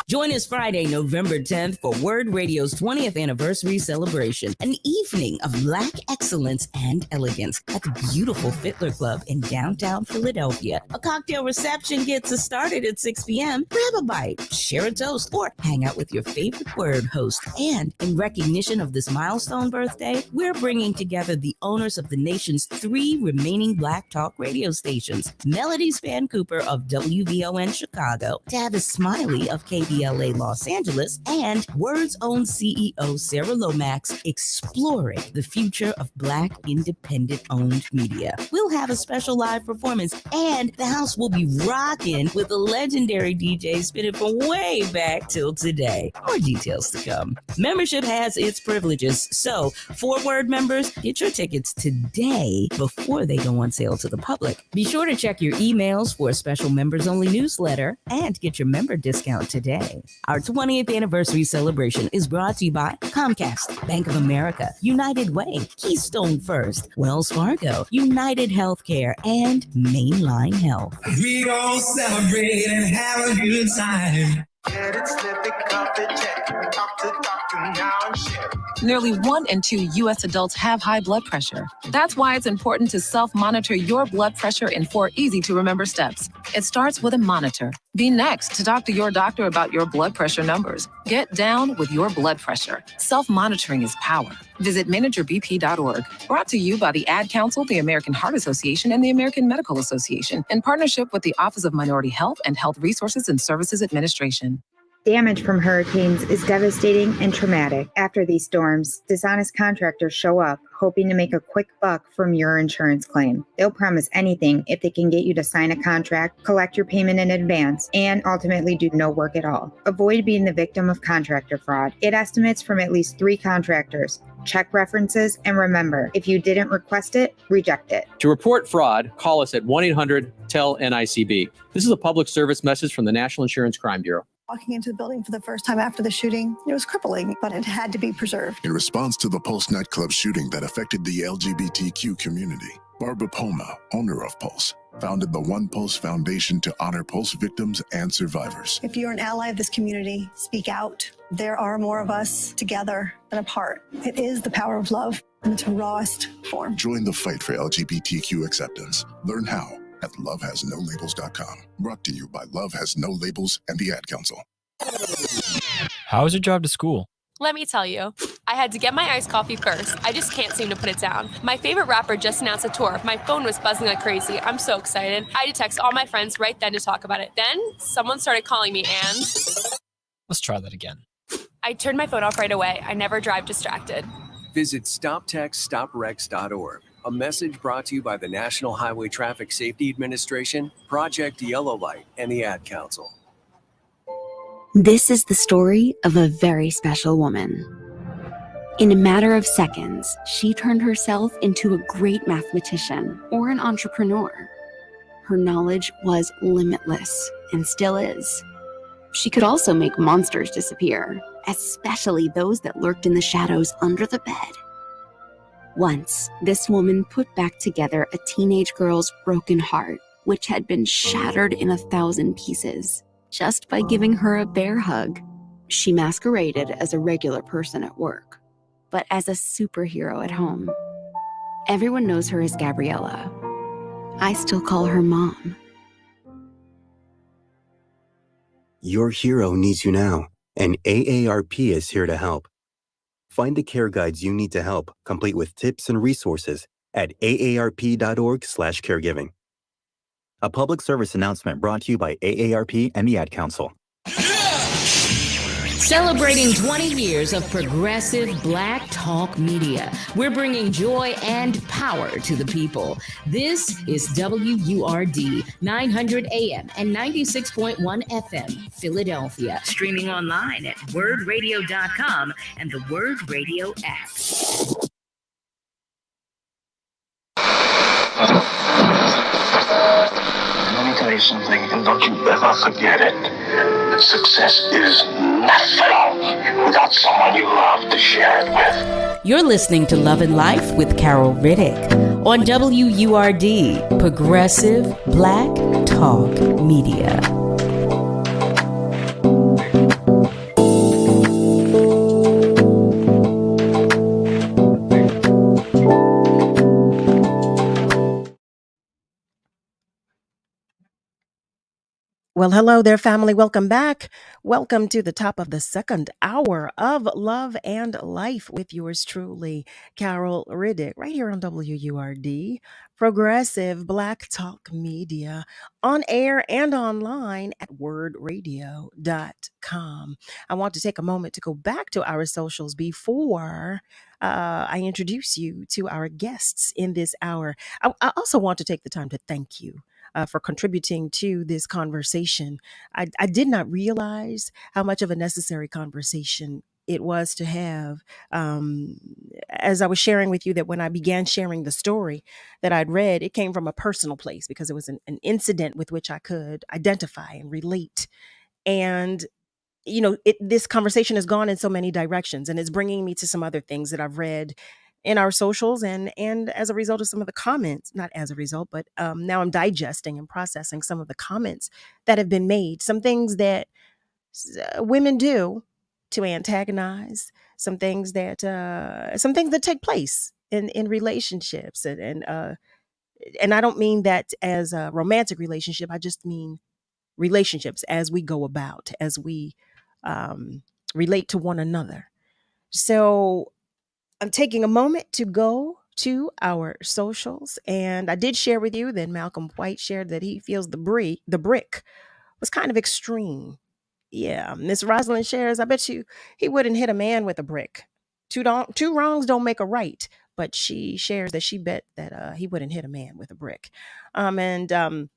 Join us Friday, November 10th for WURD Radio's 20th anniversary celebration, an evening of Black excellence and elegance at the beautiful Fiddler Club in downtown Philadelphia. A cocktail reception gets us started at 6 p.m. Grab a bite, share a toast, or hang out with your favorite WURD host. And in recognition of this milestone birthday, we're bringing together the owners of the nation's 3 remaining Black talk radio stations, Melody Span Cooper of WVON Chicago, Tavis Smiley of KBLA Los Angeles, and WURD's own CEO Sarah Lomax, exploring the future of Black independent-owned media. We'll have a special live performance, and the house will be rocking with a legendary DJ spinning from way back till today. More details to come. Membership has its privileges, so for WURD members, get your tickets today before they go on sale to the public. Be sure to check your emails for a special members-only newsletter and get your member discount today. Our 20th anniversary celebration is brought to you by Comcast, Bank of America, United Way, Keystone First, Wells Fargo, United Healthcare, and Mainline Health. We gon' celebrate and have a good time. Nearly 1 in 2 U.S. adults have high blood pressure. That's why it's important to self-monitor your blood pressure in 4 easy-to-remember steps. It starts with a monitor. Be next to talk to your doctor about your blood pressure numbers. Get down with your blood pressure. Self-monitoring is power. Visit managerbp.org. Brought to you by the Ad Council, the American Heart Association, and the American Medical Association, in partnership with the Office of Minority Health and Health Resources and Services Administration. Damage from hurricanes is devastating and traumatic. After these storms, dishonest contractors show up, hoping to make a quick buck from your insurance claim. They'll promise anything if they can get you to sign a contract, collect your payment in advance, and ultimately do no work at all. Avoid being the victim of contractor fraud. Get estimates from at least 3 contractors. Check references, and remember, if you didn't request it, reject it. To report fraud, call us at 1-800-TEL-NICB. This is a public service message from the National Insurance Crime Bureau. Walking into the building for the first time after the shooting, it was crippling, but it had to be preserved. In response to the Pulse nightclub shooting that affected the LGBTQ community, Barbara Poma, owner of Pulse, founded the One Pulse Foundation to honor Pulse victims and survivors. If you're an ally of this community, speak out. There are more of us together than apart. It is the power of love in its rawest form. Join the fight for LGBTQ acceptance. Learn how at lovehasnolabels.com. Brought to you by Love Has No Labels and the Ad Council. How was your drive to school? Let me tell you, I had to get my iced coffee first. I just can't seem to put it down. My favorite rapper just announced a tour. My phone was buzzing like crazy. I'm so excited. I had to text all my friends right then to talk about it. Then someone started calling me and... Let's try that again. I turned my phone off right away. I never drive distracted. Visit StopTextStopWrecks.org. A message brought to you by the National Highway Traffic Safety Administration, Project Yellow Light, and the Ad Council. This is the story of a very special woman. In a matter of seconds, she turned herself into a great mathematician or an entrepreneur. Her knowledge was limitless and still is. She could also make monsters disappear, especially those that lurked in the shadows under the bed. Once, this woman put back together a teenage girl's broken heart, which had been shattered in 1,000 pieces, just by giving her a bear hug. She masqueraded as a regular person at work, but as a superhero at home. Everyone knows her as Gabriella. I still call her Mom. Your hero needs you now, and AARP is here to help. Find the care guides you need to help, complete with tips and resources at aarp.org/caregiving. A public service announcement brought to you by AARP and the Ad Council. Celebrating 20 years of progressive Black talk media, we're bringing joy and power to the people. This is WURD 900 AM and 96.1 FM, Philadelphia. Streaming online at WURDradio.com and the WURD Radio app. Let me tell you something, and don't you ever forget it. Success is nothing without someone you love to share it with. You're listening to Love and Life with Carol Riddick on WURD, Progressive Black Talk Media. Well, hello there, family. Welcome back. Welcome to the top of the second hour of Love and Life with yours truly, Carol Riddick, right here on WURD, Progressive Black Talk Media, on air and online at WURDradio.com. I want to take a moment to go back to our socials before I introduce you to our guests in this hour. I also want to take the time to thank you for contributing to this conversation. I did not realize how much of a necessary conversation it was to have. As I was sharing with you that when I began sharing the story that I'd read, it came from a personal place because it was an incident with which I could identify and relate. And you know, this conversation has gone in so many directions, and it's bringing me to some other things that I've read in our socials and as a result of some of the comments, not as a result, but now I'm digesting and processing some of the comments that have been made, some things that women do to antagonize, some things that take place in relationships. And I don't mean that as a romantic relationship. I just mean relationships as we go about, as we relate to one another. So I'm taking a moment to go to our socials, and I did share with you that Malcolm White shared that he feels the brick was kind of extreme. Yeah, Miss Rosalind shares, I bet you he wouldn't hit a man with a brick. Two wrongs don't make a right. But she shares that she bet that he wouldn't hit a man with a brick. And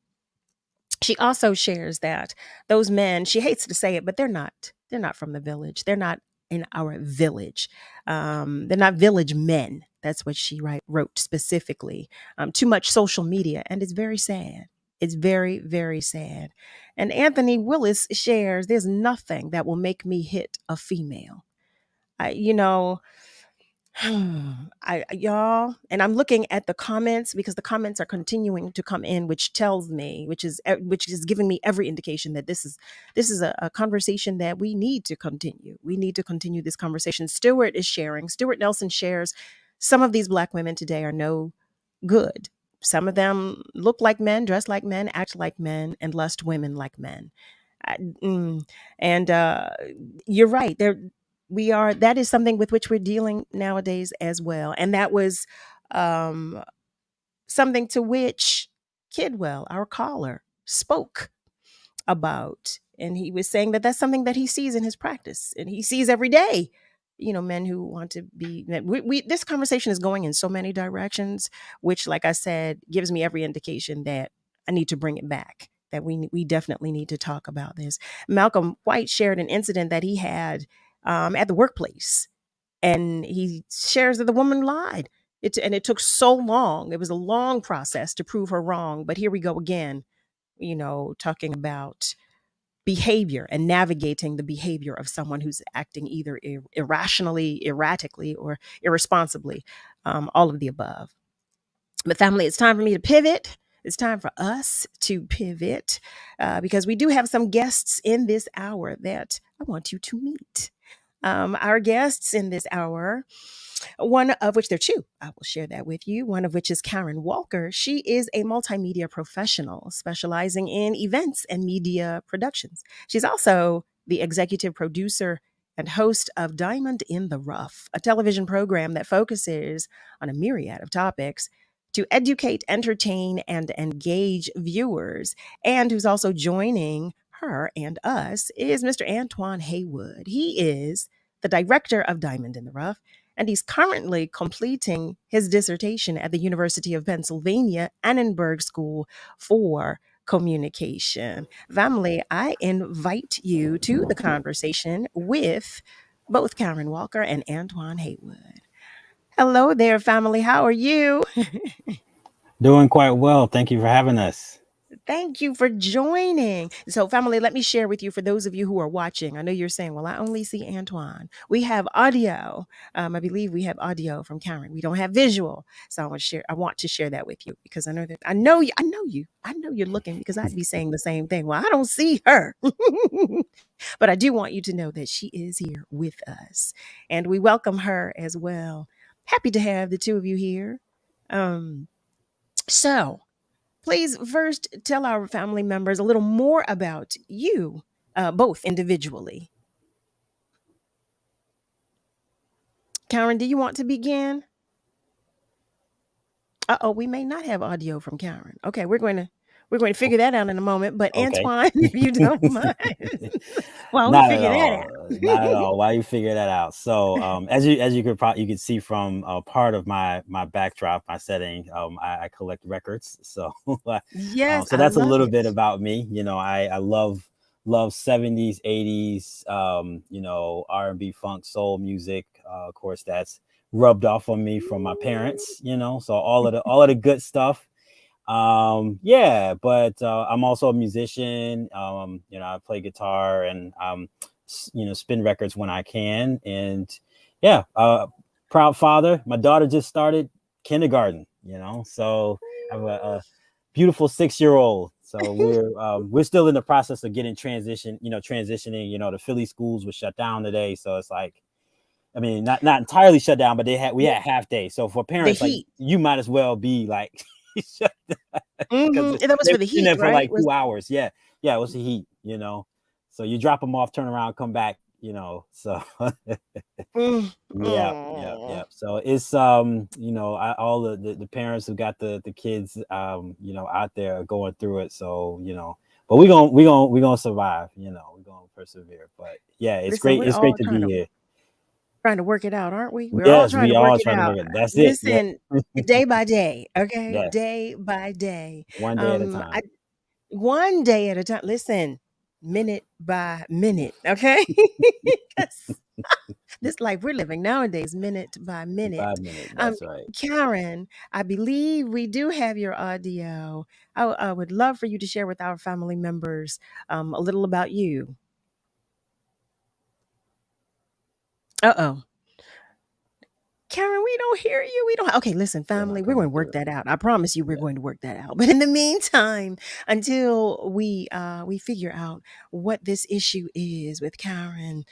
she also shares that those men, she hates to say it, but they're not from the village. They're not in our village. They're not village men. That's what she wrote specifically. Too much social media, and it's very sad. It's very, very sad. And Anthony Willis shares, there's nothing that will make me hit a female. You know, y'all, and I'm looking at the comments because the comments are continuing to come in, which tells me, which is giving me every indication that this is a conversation that we need to continue. We need to continue this conversation. Stuart Nelson shares, some of these Black women today are no good. Some of them look like men, dress like men, act like men, and lust women like men. And you're right. That is something with which we're dealing nowadays as well. And that was something to which Kidwell, our caller, spoke about. And he was saying that that's something that he sees in his practice, and he sees every day, men who want to be, this conversation is going in so many directions, which, like I said, gives me every indication that I need to bring it back, that we definitely need to talk about this. Malcolm White shared an incident that he had at the workplace, and he shares that the woman lied. It took so long. It was a long process to prove her wrong. But here we go again, talking about behavior and navigating the behavior of someone who's acting either irrationally, erratically, or irresponsibly, all of the above. But family, it's time for me to pivot. It's time for us to pivot because we do have some guests in this hour that I want you to meet. Our guests in this hour, one of which, there are two, I will share that with you. One of which is Karen Walker. She is a multimedia professional specializing in events and media productions. She's also the executive producer and host of Diamond in the Rough, a television program that focuses on a myriad of topics to educate, entertain, and engage viewers. And who's also joining her and us is Mr. Antoine Haywood. He is the director of Diamond in the Rough, and he's currently completing his dissertation at the University of Pennsylvania Annenberg School for Communication. Family, I invite you to the conversation with both Karen Walker and Antoine Haywood. Hello there, family. How are you? Doing quite well. Thank you for having us. Thank you for joining. So, family, let me share with you, for those of you who are watching, I know you're saying, well, I only see Antoine. We have audio. I believe we have audio from Karen. We don't have visual. So I want to share that with you because I know you're looking, because I'd be saying the same thing. Well, I don't see her. But I do want you to know that she is here with us, and we welcome her as well. Happy to have the two of you here. So please first tell our family members a little more about you, both individually. Karen, do you want to begin? We may not have audio from Karen. Okay, we're going to figure that out in a moment. But okay. Antoine, if you don't mind, while we figure that out. Not at all. While you figure that out. So, as you could see from part of my backdrop, my setting, I collect records. So, yes, so that's a little bit about me. I love 70s, 80s, R&B, funk, soul music. Of course, that's rubbed off on me from my parents. So all of the good stuff. But I'm also a musician. I play guitar and spin records when I can. And proud father. My daughter just started kindergarten, so I have a beautiful 6-year-old. So we're still in the process of getting transitioning. The Philly schools were shut down today, so it's like, I mean, not entirely shut down, but we had half day. So for parents, like, you might as well be like shut down. And that was for the heat, right? For like 2 hours. Yeah, it was the heat. So you drop them off, turn around, come back. So yeah. So it's all the parents who got the kids out there going through it. So but we're gonna survive. We're gonna persevere. But yeah, it's Listen, great. we're It's great all to be here. trying to work it out, aren't we? We're all Yes, trying we to are work it trying to out. work it. That's it. Yeah. Listen, day by day, okay? Yes. Day by day. One day at a I time. one day at a time. Listen, minute by minute, okay? 'Cause this life we're living nowadays, minute by minute. 5 minutes. That's right. Karen, I believe we do have your audio. I would love for you to share with our family members a little about you. Uh-oh. Karen, we don't hear you. We don't. Okay, listen, Still family, not we're going coming to work through. that out. I promise you, we're Yeah. going to work that out. But in the meantime, until we figure out what this issue is with Karen,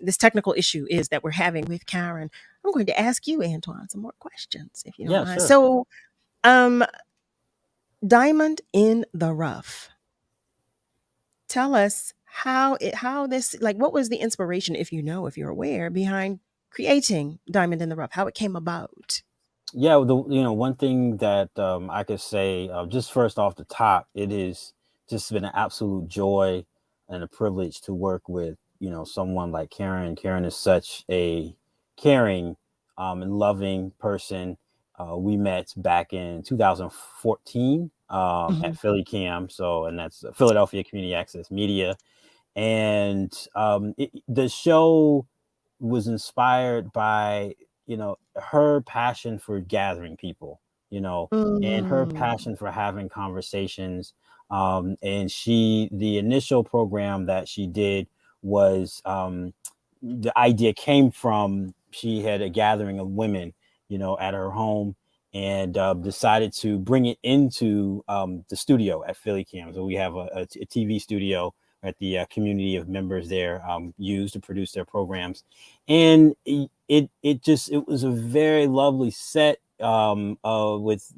this technical issue is that we're having with Karen, I'm going to ask you, Antoine, some more questions, if you don't Yeah, mind. sure. So, Diamond in the Rough. Tell us how this, like, what was the inspiration, if you know, if you're aware, behind creating Diamond in the Rough, how it came about. Yeah, one thing that I could say, just first off the top, it is just been an absolute joy and a privilege to work with, someone like Karen. Karen is such a caring and loving person. We met back in 2014 at Philly Cam, and that's Philadelphia Community Access Media, and the show was inspired by her passion for gathering people, and her Mm. passion for having conversations. And the initial program that she did was, the idea came from, she had a gathering of women, at her home, and decided to bring it into the studio at Philly Cam. So we have a TV studio at the community of members there use to produce their programs, and it was a very lovely set with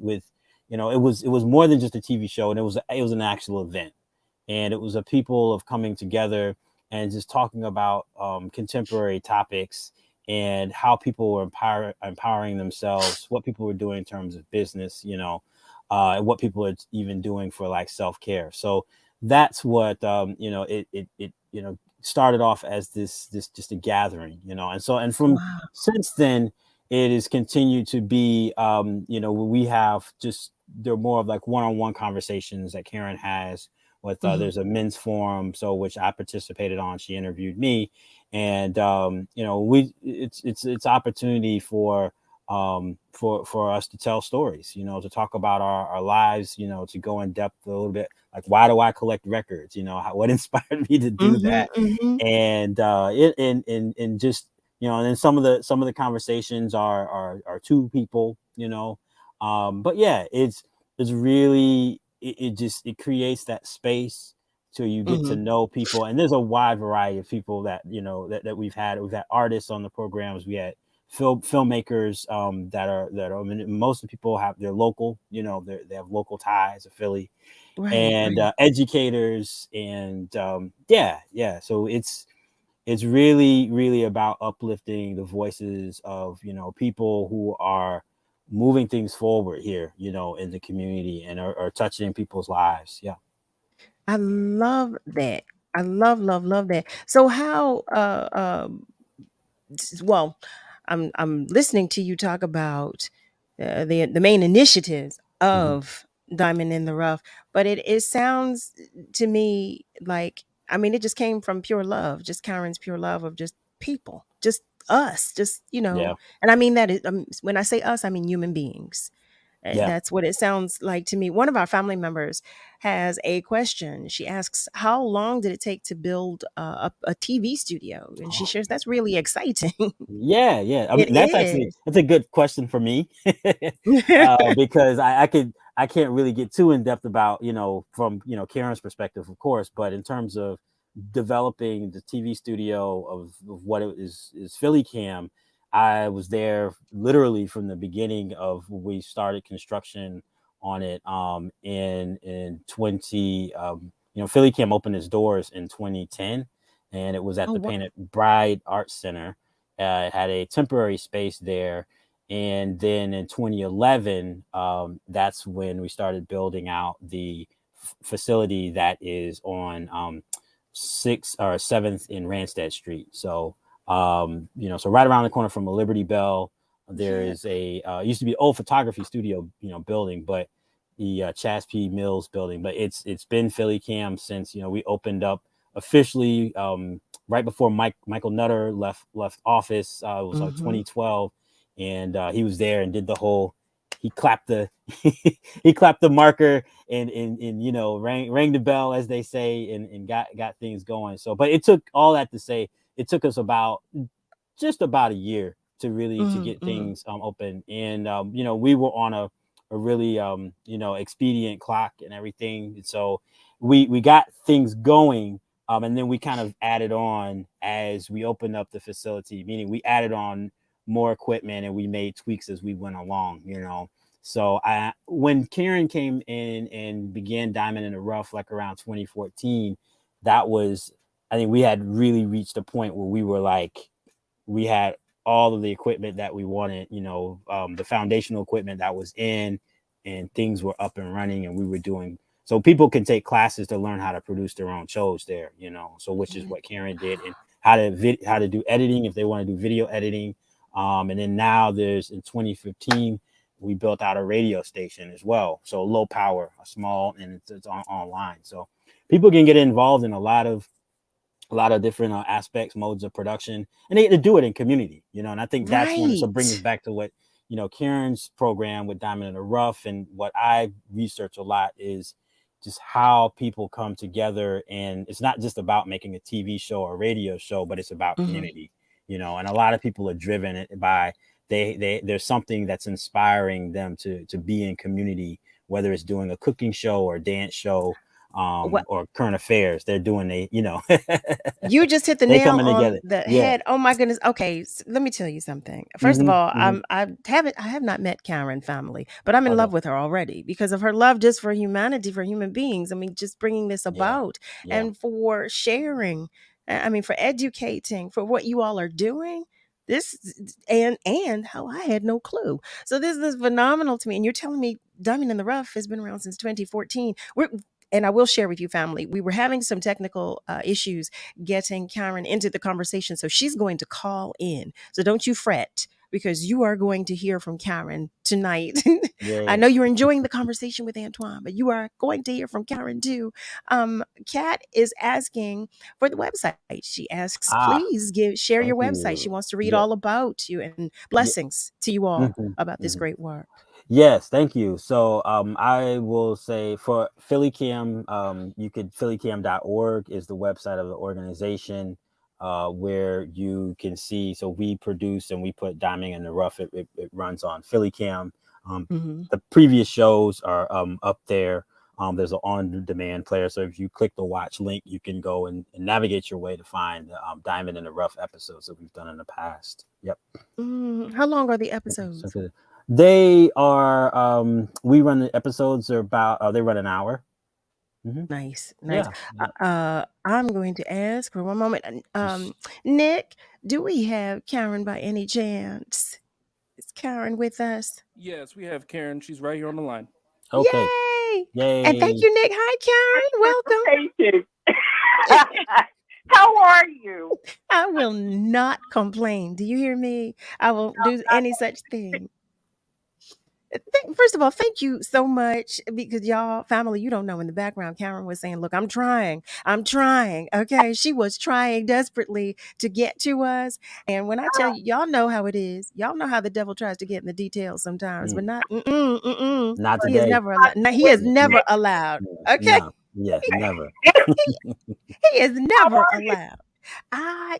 it was more than just a TV show, and it was an actual event, and it was a people of coming together and just talking about contemporary topics and how people were empowering themselves, what people were doing in terms of business, and what people are even doing for like self-care. So that's what it started off as this just a gathering, and from Wow. since then it has continued to be we have just, they're more of like one-on-one conversations that Karen has with Mhm. there's a men's forum, so which I participated on. She interviewed me, and it's opportunity for us to tell stories, to talk about our lives, to go in depth a little bit, like, why do I collect records, what inspired me to do Mhm, that, mhm. and and just, and then some of the conversations are two people, but yeah, it's really, it creates that space so you get to Mhm. know people, and there's a wide variety of people that that we've had artists on the programs. We had filmmakers that are, I mean, most of the people they're local, they have local ties of Philly, Right, and right. educators, and yeah, so it's really, really about uplifting the voices of people who are moving things forward here, in the community, and are touching people's lives. Yeah. I love that. I love that. So how well, I'm listening to you talk about the main initiatives Mhm. of Diamond in the Rough, but it sounds to me like, I mean, it just came from pure love, just Karen's pure love of just people, just us, just Yeah. and I mean that when I say us, I mean human beings. Yeah. That's what it sounds like to me. One of our family members has a question. She asks, "How long did it take to build a TV studio?" And she shares that's really exciting. Yeah, yeah. I It mean, that's a good question for me, is. because I can't really get too in depth about, from Karen's perspective, of course, but in terms of developing the TV studio of what it is Philly Cam, I was there literally from the beginning of when we started construction on it. In 20, Philly Cam opened its doors in 2010, and it was at Oh, the wow. Painted Bride Art Center. It had a temporary space there, and then in 2011, that's when we started building out the facility that is on 6th or 7th in Randstad Street. So, so right around the corner from a Liberty Bell, there is a used to be an old photography studio, building, but the Chas-P Mills building. But it's been Philly Cam since we opened up officially right before Michael Nutter left office. It was like 2012, and he was there and did the whole. He clapped the he clapped the marker and rang the bell, as they say, and got things going. So, but it took all that to say it took us just about a year to really to get things open, and we were on a really expedient clock and everything, and so we got things going, and then we kind of added on as we opened up the facility, meaning we added on more equipment and we made tweaks as we went along, So when Karen came in and began Diamond in the Rough, like around 2014, I think we had really reached a point where we were like, we had all of the equipment that we wanted, the foundational equipment that was in, and things were up and running, and we were doing, so people can take classes to learn how to produce their own shows there, so which is what Karen did, and how to do editing if they want to do video editing. And then now in 2015, we built out a radio station as well. So low power, a small, and it's online. So people can get involved in a lot of different aspects, modes of production, and they get to do it in community, and I think that's one. So bring us back to what, Karen's program with Diamond in the Rough, and what I research a lot is just how people come together, and it's not just about making a TV show or a radio show, but it's about community, and a lot of people are driven by there's something that's inspiring them to be in community, whether it's doing a cooking show or a dance show, or current affairs. They're doing you just hit the nail on the head. Oh my goodness. Okay, so let me tell you something. First of all, I have not met Karen family, but I'm in love with her already because of her love just for humanity, for human beings. I mean, just bringing this about and for sharing. I mean, for educating, for what you all are doing. This and how I had no clue. So this is phenomenal to me. And you're telling me Diamond in the Rough has been around since 2014. And I will share with you, family, we were having some technical issues getting Karen into the conversation. So she's going to call in. So don't you fret, because you are going to hear from Karen tonight. I know you're enjoying the conversation with Antoine, but you are going to hear from Karen too. Kat is asking for the website. She asks, please share your website. She wants to read all about you, and blessings to you all about this great work. Yes, thank you. So I will say for Philly Cam, phillycam.org is the website of the organization, where you can see. So we produce and we put Diamond in the Rough. It runs on Philly Cam. The previous shows are up there. There's an on-demand player. So if you click the watch link, you can go and navigate your way to find Diamond in the Rough episodes that we've done in the past. Yep. How long are the episodes? They are, we run the episodes are about, they run an hour. Nice. I'm going to ask for one moment. Nick, do we have Karen by any chance? Is Karen with us? Yes, we have Karen. She's right here on the line. Okay. Yay! And thank you, Nick. Hi, Karen. Welcome. How are you? I will not complain. Do you hear me? I won't do any such thing. First of all, thank you so much, because y'all, family, you don't know, in the background, Karen was saying, look, I'm trying. Okay. She was trying desperately to get to us. And when I tell you, y'all know how it is. Y'all know how the devil tries to get in the details sometimes, but not today. He is never allowed. He is never allowed. Okay. No. Yes, never. He is never allowed. I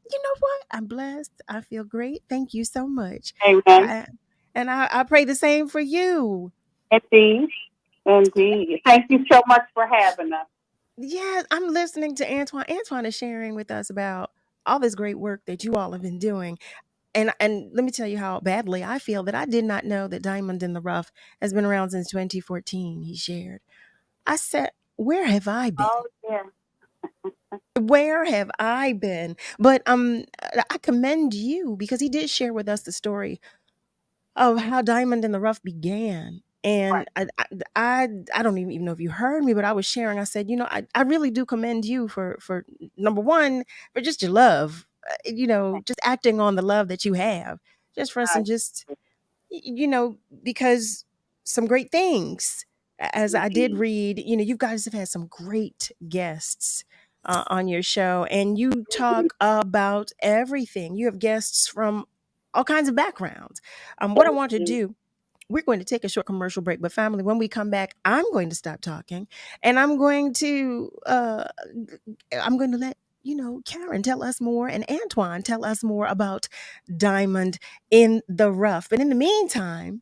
you know what? I'm blessed. I feel great. Thank you so much. Amen. And I pray the same for you. Indeed. Thank you so much for having us. Yes, I'm listening to Antoine. Antoine is sharing with us about all this great work that you all have been doing. And let me tell you how badly I feel that I did not know that Diamond in the Rough has been around since 2014, he shared. I said, where have I been? Oh, yeah. Where have I been? But I commend you, because he did share with us the story of how Diamond in the Rough began. And I don't even know if you heard me, but I was sharing. I said, I really do commend you for number one, for just your love, just acting on the love that you have just for us, and just, because some great things, as I did read, you guys have had some great guests on your show, and you talk about everything. You have guests from all kinds of backgrounds. What I want to do, we're going to take a short commercial break, but family, when we come back, I'm going to stop talking, and I'm going to let Karen tell us more, and Antoine tell us more about Diamond in the Rough. But in the meantime,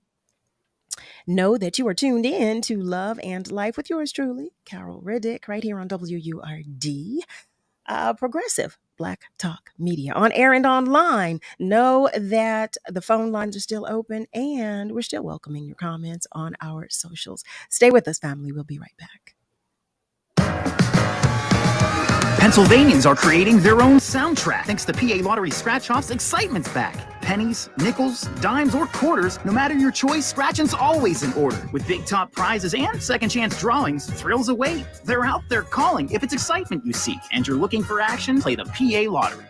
know that you are tuned in to Love and Life with yours truly, Carol Riddick, right here on WURD, Progressive Black Talk Media, on air and online. Know that the phone lines are still open, and we're still welcoming your comments on our socials. Stay with us, family. We'll be right back. Pennsylvanians are creating their own soundtrack. Thanks to PA Lottery Scratch Offs, excitement's back. Pennies, nickels, dimes, or quarters, no matter your choice, scratching's always in order. With big top prizes and second chance drawings, thrills await. They're out there calling. If it's excitement you seek and you're looking for action, play the PA Lottery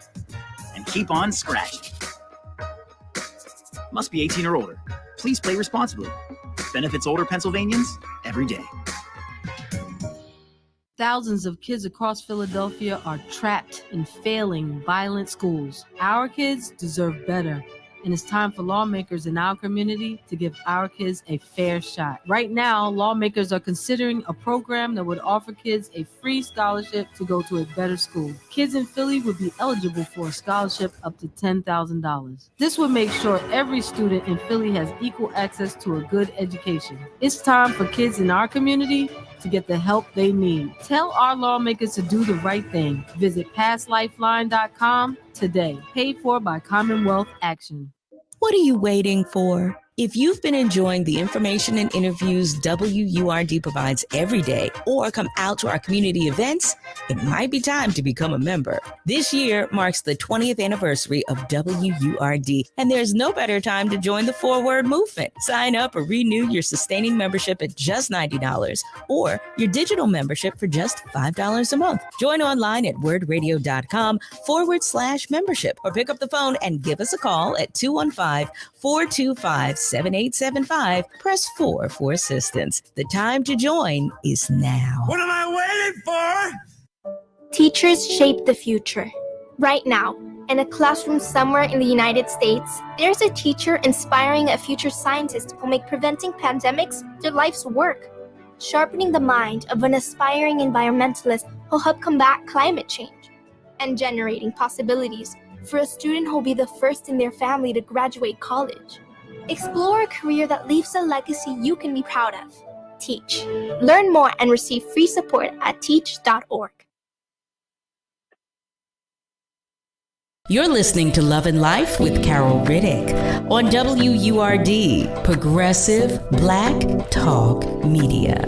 and keep on scratching. Must be 18 or older. Please play responsibly. Benefits older Pennsylvanians every day. Thousands of kids across Philadelphia are trapped in failing, violent schools. Our kids deserve better, and it's time for lawmakers in our community to give our kids a fair shot. Right now, lawmakers are considering a program that would offer kids a free scholarship to go to a better school. Kids in Philly would be eligible for a scholarship up to $10,000. This would make sure every student in Philly has equal access to a good education. It's time for kids in our community to get the help they need. Tell our lawmakers to do the right thing. Visit passlifeline.com today. Paid for by Commonwealth Action. What are you waiting for? If you've been enjoying the information and interviews WURD provides every day, or come out to our community events, it might be time to become a member. This year marks the 20th anniversary of WURD, and there's no better time to join the Forward movement. Sign up or renew your sustaining membership at just $90, or your digital membership for just $5 a month. Join online at wordradio.com/membership, or pick up the phone and give us a call at 215-425-7875. Press 4 for assistance. The time to join is now. What am I waiting for? Teachers shape the future. Right now, in a classroom somewhere in the United States, there's a teacher inspiring a future scientist who will make preventing pandemics their life's work. Sharpening the mind of an aspiring environmentalist who'll help combat climate change. And generating possibilities for a student who'll be the first in their family to graduate college. Explore a career that leaves a legacy you can be proud of. Teach. Learn more and receive free support at teach.org. You're listening to Love and Life with Carol Riddick on WURD, Progressive Black Talk Media.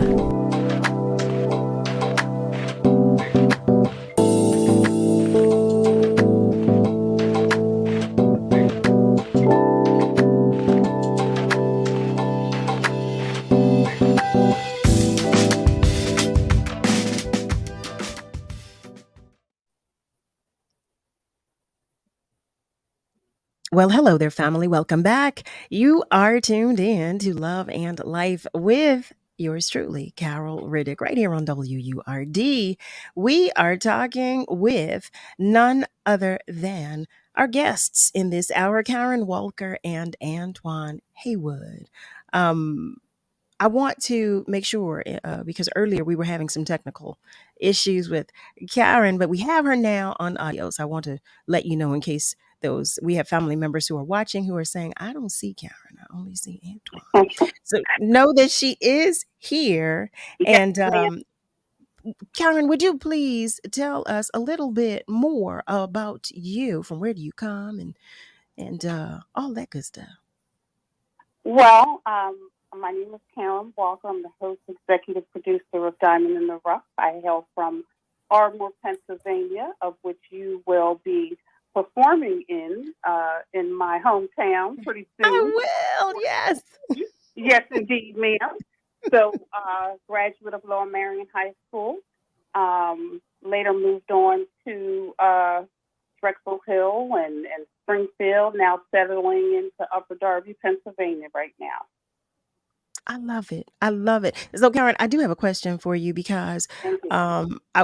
Well, hello there, family. Welcome back. You are tuned in to Love and Life with yours truly, Carol Riddick, right here on WURD. We are talking with none other than our guests in this hour, Karen Walker and Antoine Haywood. I want to make sure, because earlier we were having some technical issues with Karen, but we have her now on audio. So I want to let you know, in case we have family members who are watching who are saying, I don't see Karen, I only see Antoine. So know that she is here. And Karen, would you please tell us a little bit more about you? From where do you come, and all that good stuff? Well, my name is Karen Walker. I'm the host, executive producer of Diamond in the Rough. I hail from Ardmore, Pennsylvania, of which you will be performing in my hometown pretty soon. I will, yes. Yes, indeed, ma'am. So, graduate of Lower Marion High School. Later moved on to Drexel Hill and Springfield. Now settling into Upper Darby, Pennsylvania, right now. I love it. I love it. So, Karen, I do have a question for you because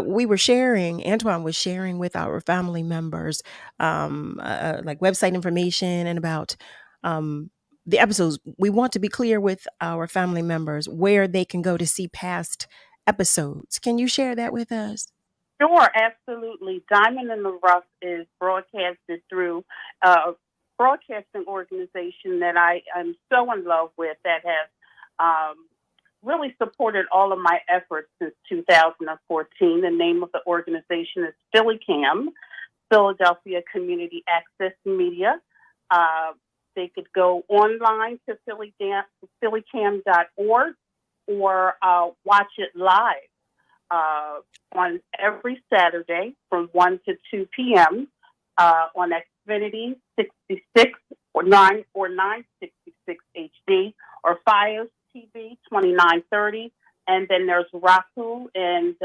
we were sharing, Antoine was sharing with our family members, like website information and about the episodes. We want to be clear with our family members where they can go to see past episodes. Can you share that with us? Sure, absolutely. Diamond in the Rough is broadcasted through a broadcasting organization that I am so in love with, that has really supported all of my efforts since 2014. The name of the organization is PhillyCam, Philadelphia Community Access Media. They could go online to phillycam.org or watch it live on every Saturday from 1 to 2 p.m. On Xfinity 66 or 966 HD or Fios TV 2930. And then there's Roku and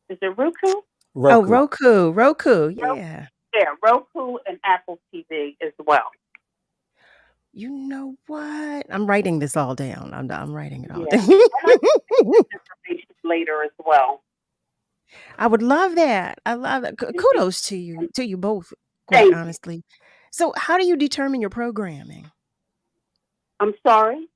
is it Roku? Oh, Roku. Yeah. Yeah, Roku and Apple TV as well. You know what? I'm writing this all down. I'm writing it all Yeah. down. And information later as well. I would love that. I love that. Kudos to you both, quite honestly. So, how do you determine your programming? I'm sorry?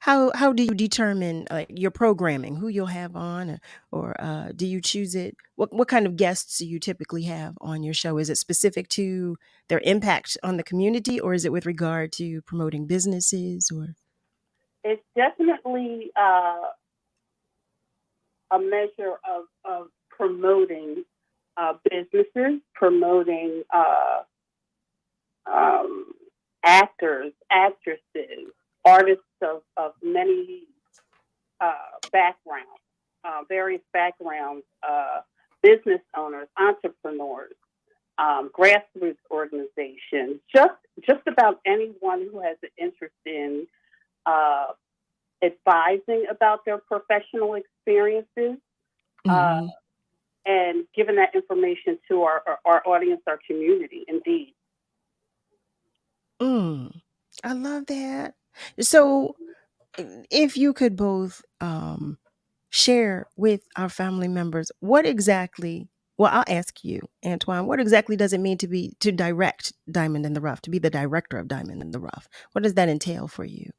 How do you determine your programming, who you'll have on, or do you choose it? What kind of guests do you typically have on your show? Is it specific to their impact on the community, or is it with regard to promoting businesses? Or it's definitely a measure of promoting businesses, promoting actors, actresses, artists of many backgrounds, various backgrounds, business owners, entrepreneurs, grassroots organizations, just about anyone who has an interest in advising about their professional experiences, and giving that information to our audience, our community, indeed. I love that. So, if you could both share with our family members what exactly, well, I'll ask you, Antoine, what exactly does it mean to direct Diamond in the Rough, to be the director of Diamond in the Rough? What does that entail for you?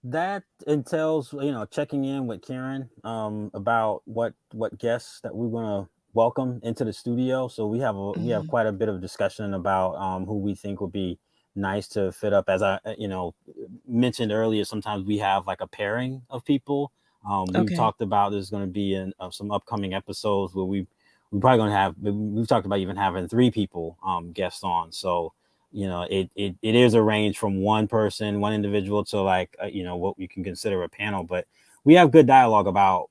That entails, checking in with Karen about what guests that we're going to welcome into the studio. So we have quite a bit of discussion about who we think would be nice to fit up. As I mentioned earlier, sometimes we have like a pairing of people. We've talked about there's going to be in some upcoming episodes where we're probably going to have. We've talked about even having 3 people guests on. So it is a range from one person, one individual to like what we can consider a panel. But we have good dialogue about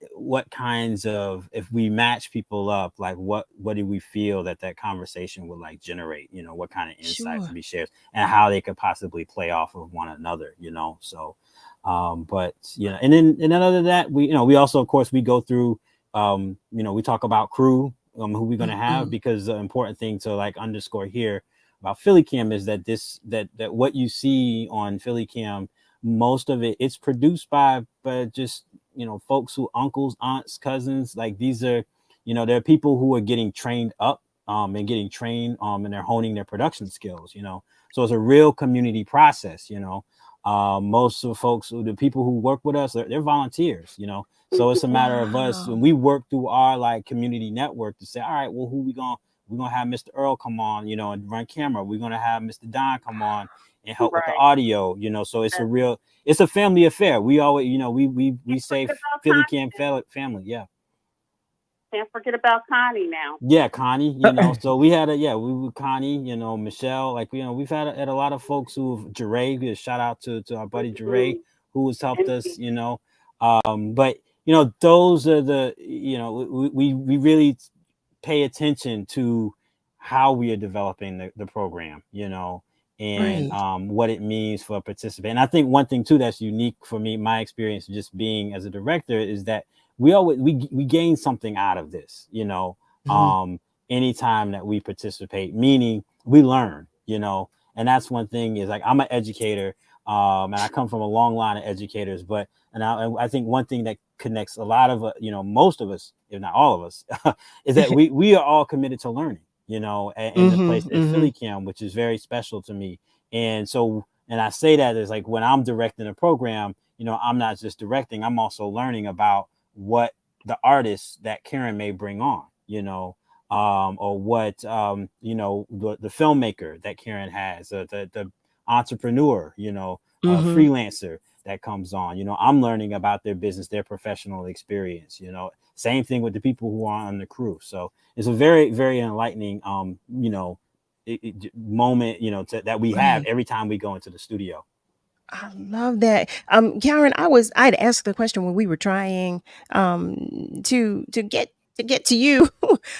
what kinds of, if we match people up, like what do we feel that conversation would like generate, what kind of insights to be shared and how they could possibly play off of one another, so but and then other than that, we also, of course, we go through we talk about crew, who we're going to have, because the important thing to like underscore here about PhillyCam is that what you see on PhillyCam, most of it's produced by just folks who, uncles, aunts, cousins, like these are there are people who are getting trained up and getting trained and they're honing their production skills, so it's a real community process. Most of the folks, the people who work with us, they're volunteers, so it's a matter of us, when we work through our like community network, to say, all right, well, we're gonna have Mr. Earl come on, and run camera. We're gonna have Mr. Don come on and help with the audio, so it's a family affair. We always, we say PhillyCam family. Yeah. Can't forget about Connie now. Yeah, Connie, so we had we with Connie, Michelle, like, we've had a lot of folks Jeray, shout out to our buddy Jeray, who has helped us, but those are the, we really pay attention to how we are developing the program, and Right. what it means for a participant. And I think one thing too that's unique for me, my experience just being as a director, is that we gain something out of this, Mhm. anytime that we participate, meaning we learn, and that's one thing is like I'm an educator, and I come from a long line of educators, but and I think one thing that connects a lot of most of us, if not all of us, is that we are all committed to learning, in the place Mhm. at Philly Mhm. Cam, which is very special to me. And so, and I say that is like when I'm directing a program, I'm not just directing, I'm also learning about what the artists that Karen may bring on, or what the filmmaker that Karen has, the entrepreneur, Mhm. freelancer that comes on. I'm learning about their business, their professional experience. Same thing with the people who are on the crew. So it's a very, very enlightening, moment, that we have Right. every time we go into the studio. I love that. Karen, I'd asked the question when we were trying to get to you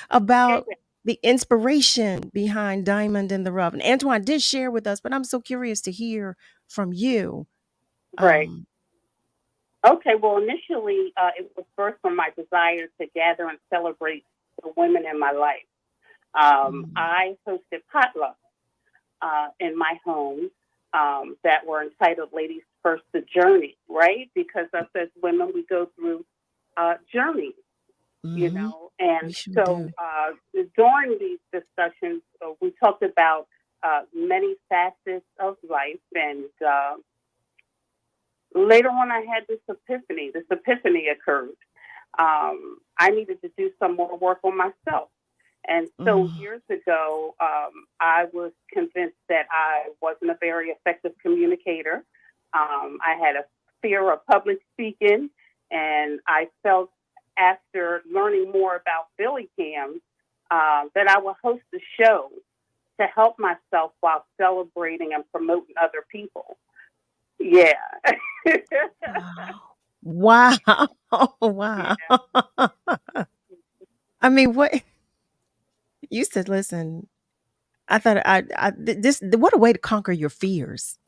about the inspiration behind Diamond in the Rough. And Antoine did share with us, but I'm so curious to hear from you. Right. Um, Okay. Well, initially, it was birthed from my desire to gather and celebrate the women in my life. I hosted potlucks in my home that were entitled Ladies First the Journey, right? Because us as women, we go through journeys, mhm. We And sure so do. during these discussions, we talked about many facets of life. And later on, I had this epiphany. This epiphany occurred. I needed to do some more work on myself. And so years ago, I was convinced that I wasn't a very effective communicator. I had a fear of public speaking, and I felt after learning more about Billy Cam that I would host a show to help myself while celebrating and promoting other people. Yeah. Wow. Wow. I mean, what you said, listen, I thought this what a way to conquer your fears.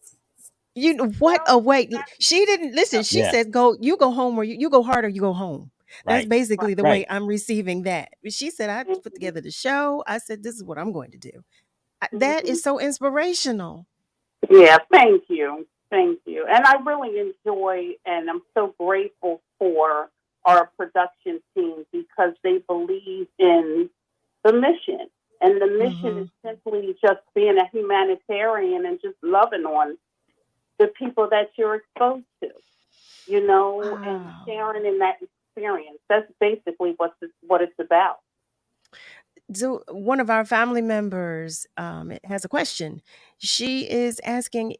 You know what a way. She didn't listen. She Yeah. said, you go home, or you go hard, or you go home. That's Right. basically the way Right. I'm receiving that. She said, I put together the show. I said, this is what I'm going to do. That is so inspirational. Yeah, thank you. Thank you. And I really enjoy and I'm so grateful for our production team because they believe in the mission. And the mission is simply just being a humanitarian and just loving on the people that you're exposed to, and sharing in that experience. That's basically what it's about. So one of our family members has a question. She is asking,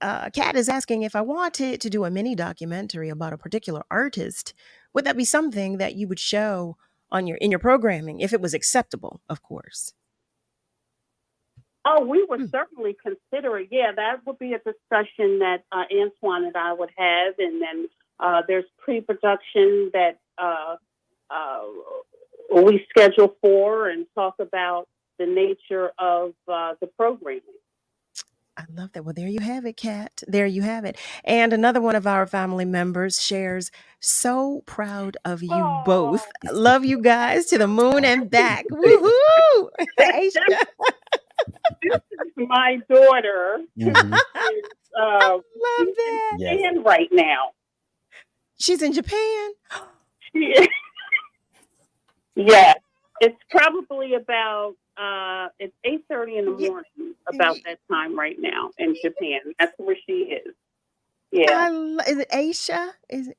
Kat is asking, if I wanted to do a mini documentary about a particular artist, would that be something that you would show on in your programming if it was acceptable, of course? Oh, we would certainly consider it. Yeah, that would be a discussion that Antoine and I would have. And then there's pre-production that we schedule for and talk about the nature of the programming. I love that. Well, there you have it, Kat. There you have it. And another one of our family members shares, so proud of you both. Love you guys to the moon and back. Woohoo! Aisha. This is my daughter. Mm-hmm. Love She's that. in Japan right now. She's in Japan? She is. Yeah. It's probably about it's 8:30 in the morning about that time right now in Japan. That's where she is. Yeah. Is it Aisha? Is it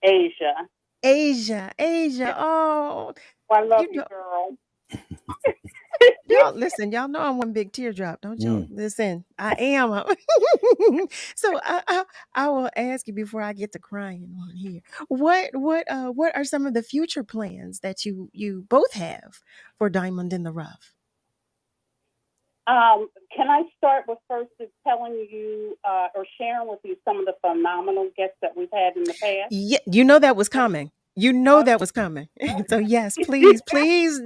Asia. Asia? Yeah. Oh, I love you, girl. Y'all listen, y'all know I'm one big teardrop, don't y'all? Listen, I am. So I will ask you before I get to crying on here. What are some of the future plans that you both have for Diamond in the Rough? Can I start with first just telling you or sharing with you some of the phenomenal guests that we've had in the past? Yeah, you know that was coming. You know that was coming. So yes, please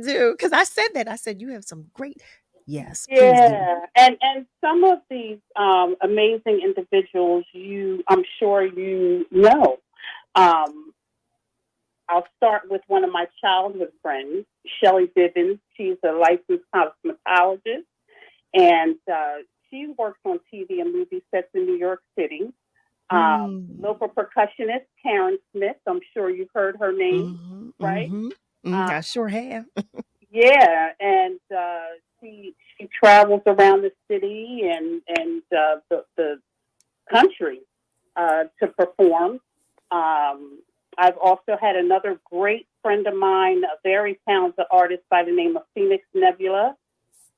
do. Because I said that. I said you have some great Yes, please do. Yeah, and some of these amazing individuals I'm sure you know. Um, I'll start with one of my childhood friends, Shelley Bivens. She's a licensed cosmetologist, and she works on TV and movie sets in New York City. Local percussionist Karen Smith. I'm sure you've heard her name, right? I sure have. Yeah, and she travels around the city and the country to perform. I've also had another great friend of mine, a very talented artist by the name of Phoenix Nebula,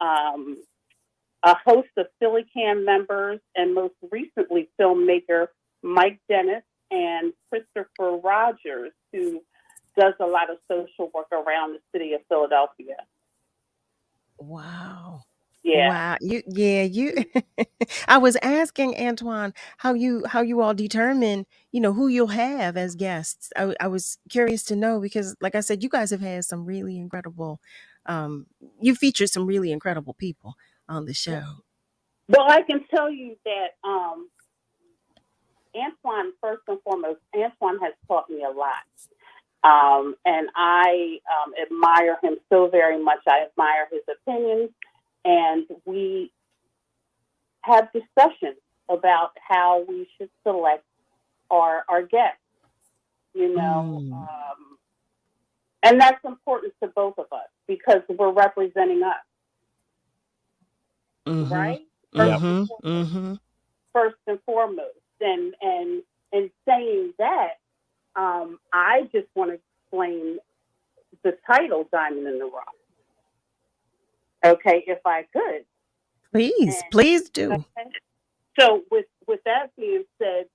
a host of Philly Cam members, and most recently filmmaker Mike Dennis and Christopher Rogers, who does a lot of social work around the city of Philadelphia. Wow. Yeah. Wow. You I was asking Antoine how you all determine, who you'll have as guests. I was curious to know because like I said, you guys have had some really incredible you featured some really incredible people on the show. Well, I can tell you that Antoine, first and foremost, Antoine has taught me a lot. And I admire him so very much. I admire his opinions. And we have discussions about how we should select our guests, and that's important to both of us because we're representing us, right? First and foremost. And saying that, I just want to explain the title Diamond in the Rough. Okay, if I could. Please do. Okay. So with that being said,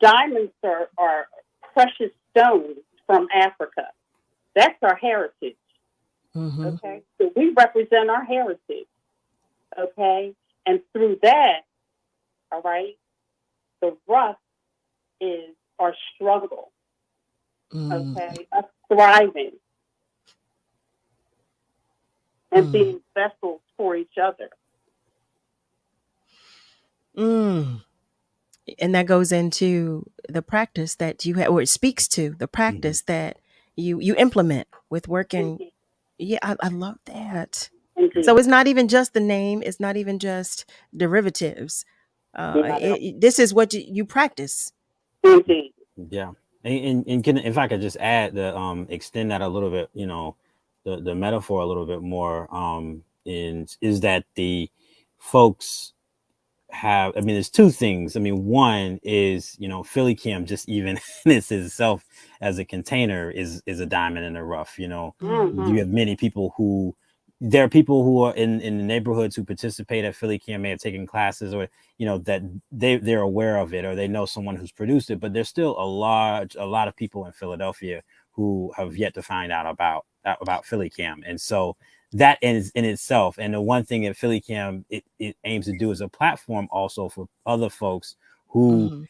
diamonds are precious stones from Africa. That's our heritage. Okay, so we represent our heritage. Okay, and through that, all right, the rough is our struggle. Okay, us thriving and being vessels for each other. And that goes into the practice that you have, or it speaks to the practice that you implement with working. Yeah, I love that. So it's not even just the name. It's not even just derivatives. This is what you practice. Indeed. Yeah. And can, if I could just add the extend that a little bit, the metaphor a little bit more, is that the folks have, there's two things. One is, Philly Cam just even this itself as a container is a diamond in the rough. You have many people there are people who are in the neighborhoods who participate at Philly Cam, may have taken classes, or that they're aware of it, or they know someone who's produced it, but there's still a lot of people in Philadelphia who have yet to find out about Philly Cam. And so that is in itself, and the one thing that Philly Cam it aims to do is a platform also for other folks who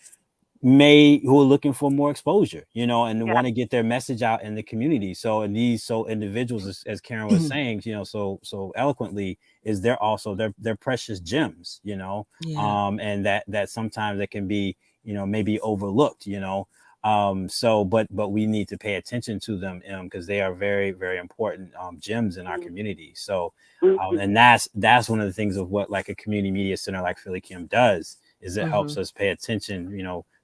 who are looking for more exposure, and want to get their message out in the community. So individuals, as Karen was saying, so eloquently, is they're precious gems, and that sometimes it can be, maybe overlooked, but we need to pay attention to them because they are very, very important gems in our community. So and that's one of the things of what like a community media center like Philly Cam does, is it helps us pay attention,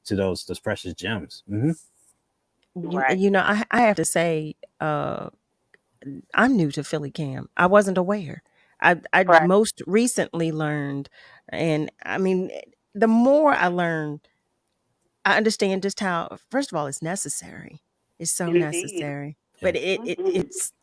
to those precious gems. I have to say, I'm new to Philly Cam. I wasn't aware. I most recently learned, and the more I learn, I understand just how, first of all, it's necessary. It's so necessary. But it's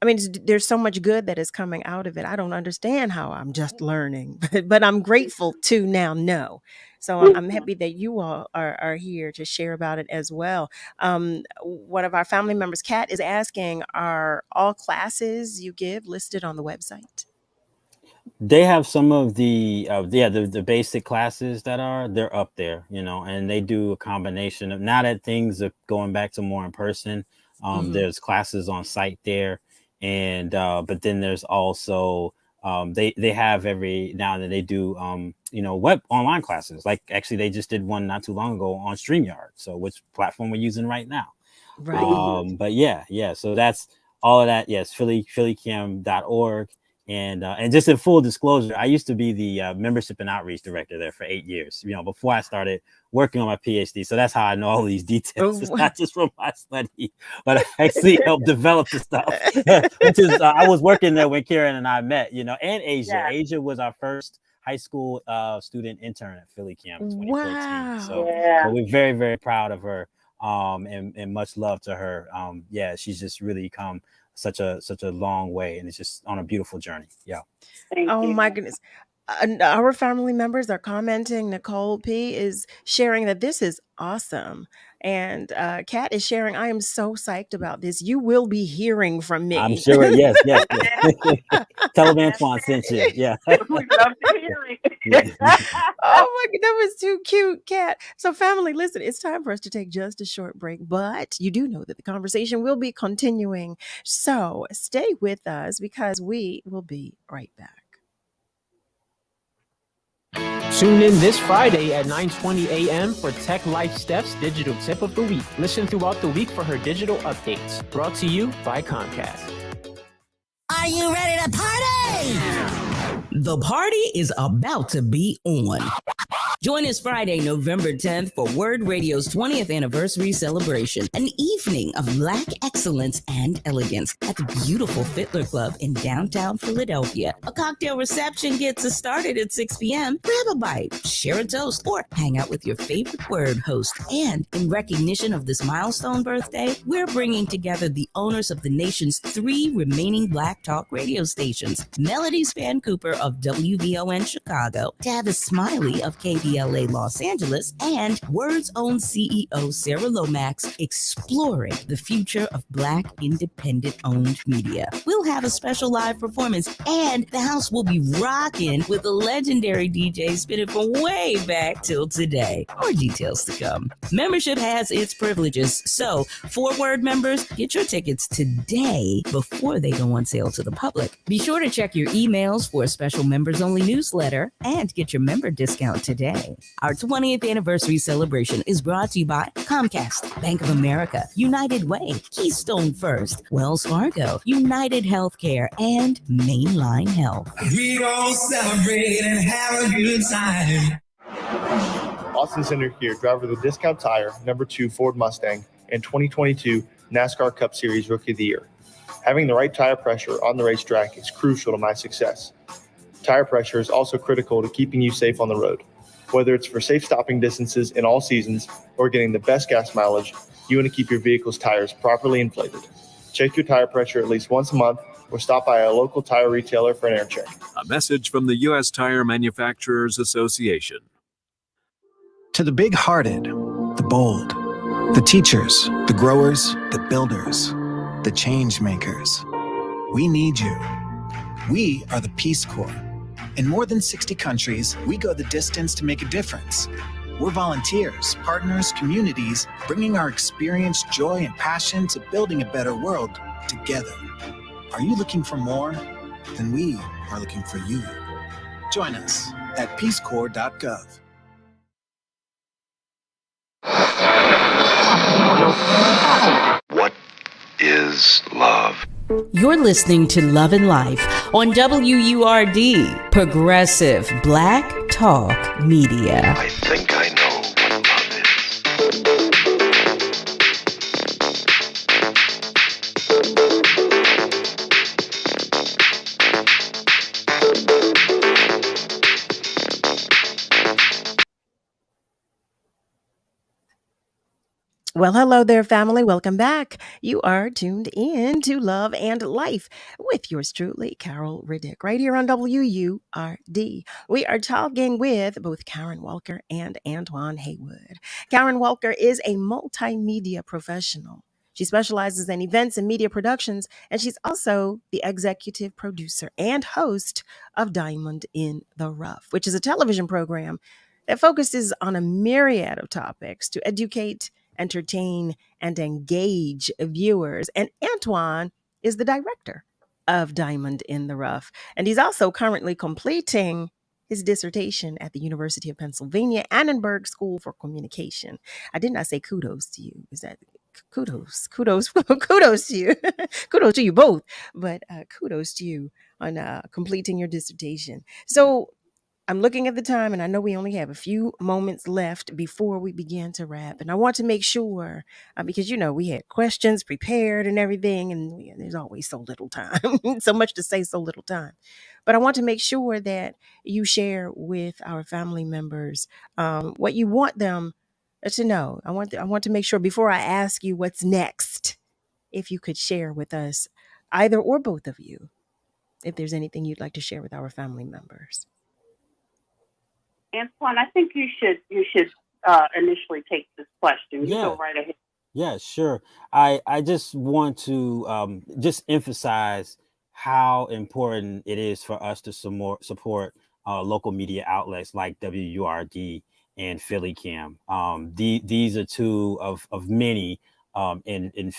there's so much good that is coming out of it. I don't understand how I'm just learning, but I'm grateful to now know. So I'm happy that you all are here to share about it as well. One of our family members, Kat, is asking, are all classes you give listed on the website? They have some of the basic classes they're up there, and they do a combination of, now that things are going back to more in person, there's classes on site there. And but then there's also they have every now and then they do web online classes. Like actually they just did one not too long ago on StreamYard, so which platform we're using right now. Right. But yeah, so that's all of that. Yes, phillycam.org. And just in full disclosure, I used to be the membership and outreach director there for 8 years, before I started working on my PhD. So that's how I know all these details. It's not just from my study, but I actually helped develop the stuff. Which is, I was working there when Karen and I met, and Asia. Yeah. Asia was our first high school student intern at Philly Cam in 2014. Wow. So we're very, very proud of her, and much love to her. She's just really come such a long way, and it's just on a beautiful journey. Oh my goodness. Our family members are commenting. Nicole P is sharing that this is awesome. And Kat is sharing, I am so psyched about this. You will be hearing from me. I'm sure. Yes. Tell them Antoine sent you. Yeah. Oh my God, that was too cute, Kat. So family, listen, it's time for us to take just a short break, but you do know that the conversation will be continuing. So stay with us because we will be right back. Tune in this Friday at 9:20 a.m. for Tech Life Steph's digital tip of the week. Listen throughout the week for her digital updates. Brought to you by Comcast. Are you ready to party? The party is about to be on. Join us Friday, November 10th for WURD Radio's 20th anniversary celebration, an evening of Black excellence and elegance at the beautiful Fiddler Club in downtown Philadelphia. A cocktail reception gets us started at 6 p.m. Grab a bite, share a toast, or hang out with your favorite WURD host. And in recognition of this milestone birthday, we're bringing together the owners of the nation's 3 remaining Black talk radio stations, Melody Span Cooper of WVON Chicago, Tavis Smiley of KBLA Los Angeles, and WURD's own CEO Sarah Lomax, exploring the future of Black independent-owned media. We'll have a special live performance, and the house will be rocking with a legendary DJ spinning from way back till today. More details to come. Membership has its privileges, so for WURD members, get your tickets today before they go on sale to the public. Be sure to check your emails for a special members-only newsletter and get your member discount today. Our 20th anniversary celebration is brought to you by Comcast, Bank of America, United Way, Keystone First, Wells Fargo, United Healthcare, and Mainline Health. We gon' celebrate and have a good time. Austin Center here, driver of the Discount Tire, number 2 Ford Mustang, and 2022 NASCAR Cup Series Rookie of the Year. Having the right tire pressure on the racetrack is crucial to my success. Tire pressure is also critical to keeping you safe on the road. Whether it's for safe stopping distances in all seasons or getting the best gas mileage, you want to keep your vehicle's tires properly inflated. Check your tire pressure at least once a month or stop by a local tire retailer for an air check. A message from the U.S. Tire Manufacturers Association. To the big-hearted, the bold, the teachers, the growers, the builders, the change makers, we need you. We are the Peace Corps. In more than 60 countries, we go the distance to make a difference. We're volunteers, partners, communities, bringing our experience, joy, and passion to building a better world together. Are you looking for more? Then we are looking for you. Join us at peacecorps.gov. What is love? You're listening to Love and Life on WURD, Progressive Black Talk Media. I think I know what love is. Well, hello there, family. Welcome back. You are tuned in to Love and Life with yours truly, Carol Riddick, right here on WURD. We are talking with both Karen Walker and Antoine Haywood. Karen Walker is a multimedia professional. She specializes in events and media productions, and she's also the executive producer and host of Diamond in the Rough, which is a television program that focuses on a myriad of topics to educate, entertain, and engage viewers. And Antoine is the director of Diamond in the Rough. And he's also currently completing his dissertation at the University of Pennsylvania Annenberg School for Communication. I did not say kudos to you. Is that kudos? Kudos to you. Kudos to you both, but kudos to you on completing your dissertation. So I'm looking at the time, and I know we only have a few moments left before we begin to wrap. And I want to make sure, because we had questions prepared and everything, and there's always so little time, so much to say, so little time. But I want to make sure that you share with our family members what you want them to know. I want to make sure before I ask you what's next, if you could share with us, either or both of you, if there's anything you'd like to share with our family members. Antoine, I think you should initially take this question. You go right ahead. Yeah, sure. I just want to just emphasize how important it is for us to support local media outlets like WURD and PhillyCam. These are two of many in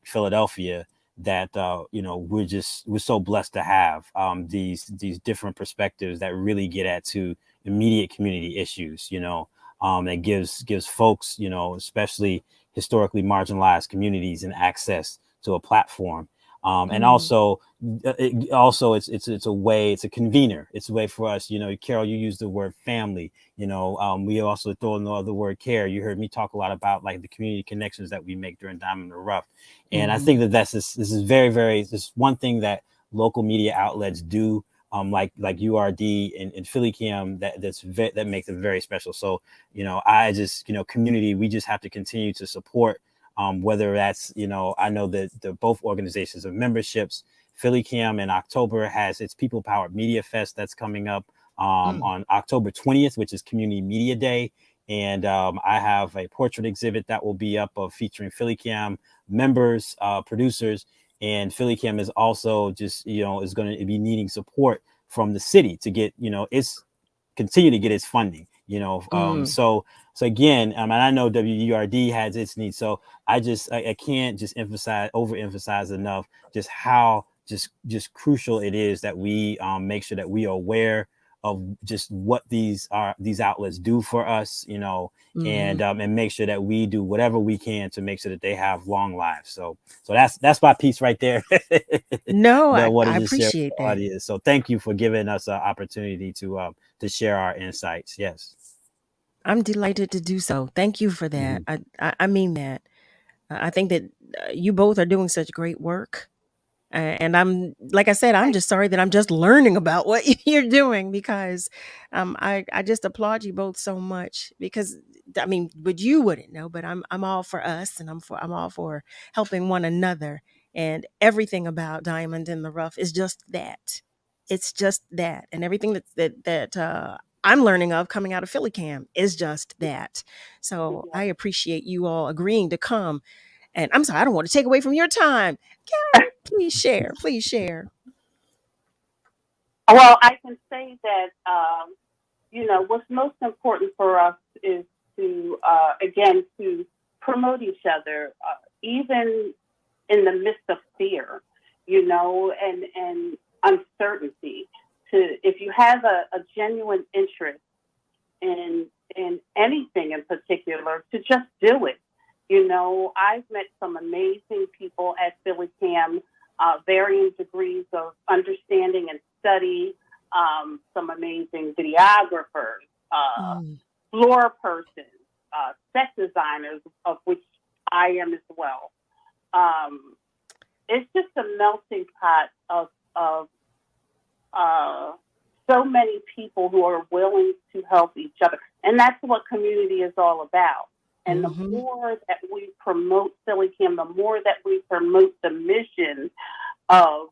Philadelphia that we're so blessed to have these different perspectives that really get at to immediate community issues. That gives folks, especially historically marginalized communities, an access to a platform. And also it's a way, it's a convener. It's a way for us, Carol, you used the word family, we also throw in the other word care. You heard me talk a lot about like the community connections that we make during Diamond in the Rough. And I think that this is very, very, this one thing that local media outlets do, like URD and PhillyCam, that makes it very special. So, I just, community, we just have to continue to support, whether that's, I know that both organizations have memberships. PhillyCam in October has its People Powered Media Fest that's coming up on October 20th, which is Community Media Day. And I have a portrait exhibit that will be up featuring PhillyCam members, producers. And PhillyCam is also just, is going to be needing support from the city to get, continue to get its funding, So again, and I know WURD has its needs. So I can't just overemphasize enough just how just crucial it is that we make sure that we are aware of just what these outlets do for us, and make sure that we do whatever we can to make sure that they have long lives. So that's my piece right there. No, I appreciate that. Audience. So thank you for giving us an opportunity to share our insights. Yes, I'm delighted to do so. Thank you for that. I mean that. I think that you both are doing such great work. And I'm, like I said, I'm just sorry that I'm just learning about what you're doing, because I just applaud you both so much, because but you wouldn't know, but I'm all for us, and I'm all for helping one another, and everything about Diamond in the Rough is just that. It's just that, and everything that I'm learning of coming out of PhillyCam is just that. So I appreciate you all agreeing to come. And I'm sorry, I don't want to take away from your time. Karen, please share. Please share. Well, I can say that, what's most important for us is to, again, to promote each other, even in the midst of fear, and uncertainty. If you have a genuine interest in anything in particular, to just do it. I've met some amazing people at PhillyCam, varying degrees of understanding and study, some amazing videographers, floor persons, set designers, of which I am as well. It's just a melting pot of so many people who are willing to help each other. And that's what community is all about. And the more that we promote PhillyCam, the more that we promote the mission of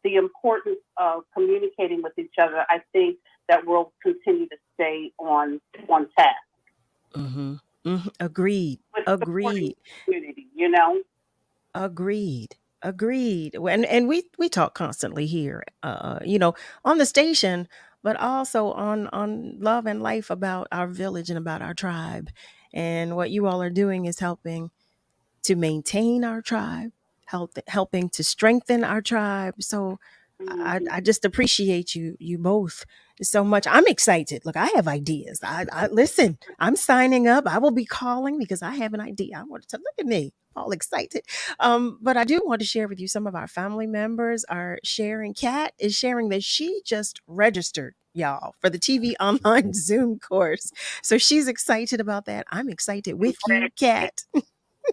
the importance of communicating with each other, I think that we'll continue to stay on task. Agreed. Agreed. Community, Agreed. And we talk constantly here, on the station, but also on Love and Life, about our village and about our tribe. And what you all are doing is helping to maintain our tribe, helping to strengthen our tribe. So I just appreciate you both so much. I'm excited. Look, I have ideas. I listen. I'm signing up. I will be calling because I have an idea. I want to look at me, all excited. But I do want to share with you some of our family members are sharing. Kat is sharing that she just registered, y'all, for the TV online Zoom course. So she's excited about that. I'm excited with you, Kat.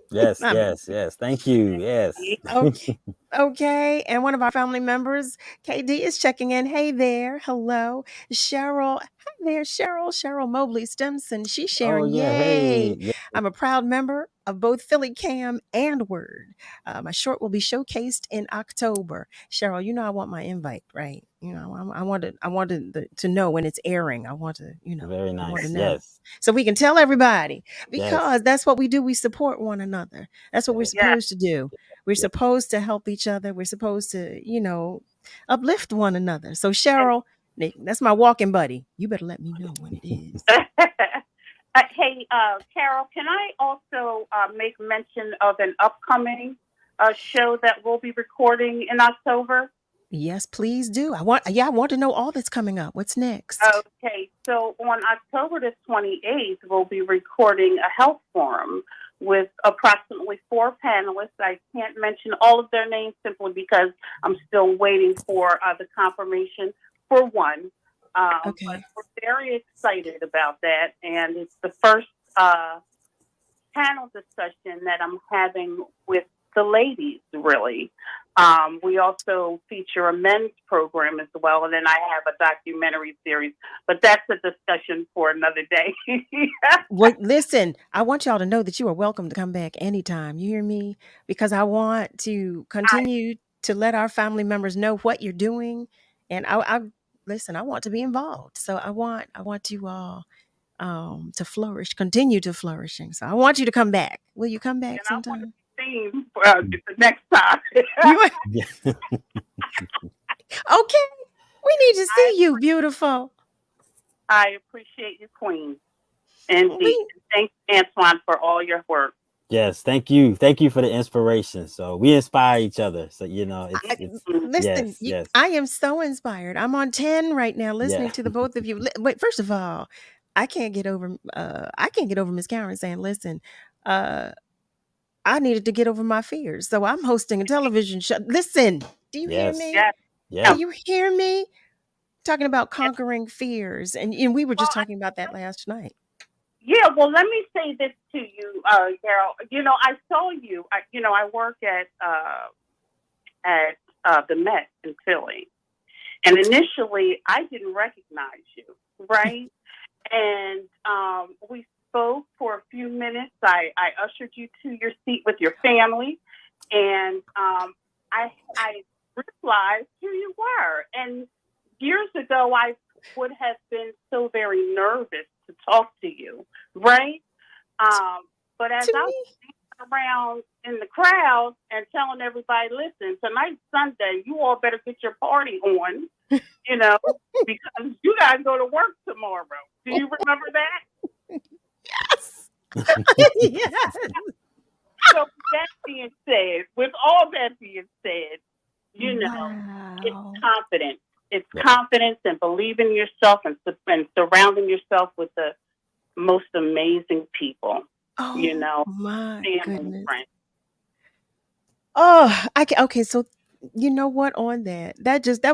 Yes, I'm yes, yes. Thank you. Yes. Okay. Okay. And one of our family members, KD, is checking in. Hey there. Hello. Cheryl. Hi there, Cheryl. Cheryl Mobley Stimson. She's Oh sharing. yeah. Yay. Hey. Yeah. I'm a proud member of both Philly Cam and Word. My short will be showcased in October. Cheryl, you know I want my invite, right? You know, I wanted to know when it's airing. I want to, Very I want to nice. know. Yes. So we can tell everybody Yes. because that's what we do. We support one another. That's what we're supposed to do. We're supposed to help each other. We're supposed to, uplift one another. So Cheryl, that's my walking buddy. You better let me know when it is. Hey, Carol, can I also make mention of an upcoming show that we'll be recording in October? Yes, please do. I want to know all that's coming up. What's next? Okay, so on October the 28th, we'll be recording a health forum with approximately 4 panelists. I can't mention all of their names simply because I'm still waiting for the confirmation for one. Okay. But we're very excited about that, and it's the first panel discussion that I'm having with the ladies, really. We also feature a men's program as well, and then I have a documentary series, but that's a discussion for another day. Well, listen, I want y'all to know that you are welcome to come back anytime. You hear me? Because I want to continue to let our family members know what you're doing, and I listen. I want to be involved, so I want you all to flourish, continue to flourishing. So I want you to come back. Will you come back sometime? Theme for the next time. Okay, we need to see you, beautiful. I appreciate you, Queen. Indeed. Thanks, Antoine, for all your work. Yes, thank you. Thank you for the inspiration. So we inspire each other. So it's Listen, yes. I am so inspired. I'm on 10 right now listening to the both of you. Wait, first of all, I can't get over Miss Karen saying, listen, I needed to get over my fears. So I'm hosting a television show. Listen, do you hear me? Yes. Do you hear me? Talking about conquering fears. And we were just talking about that last night. Yeah, well, let me say this to you, Carol. I saw you. I work at the Met in Philly, and initially I didn't recognize you, right? And we spoke for a few minutes. I ushered you to your seat with your family, and I realized who you were. And years ago, I would have been so very nervous to talk to you, right? But as I was around in the crowd and telling everybody, listen, tonight's Sunday, you all better get your party on, because you got to go to work tomorrow. Do you remember that? Yes. Yes. So with all that being said, it's confidence. It's confidence and believing in yourself and surrounding yourself with the most amazing people. My goodness. Friends. Oh, okay. So you know what? On that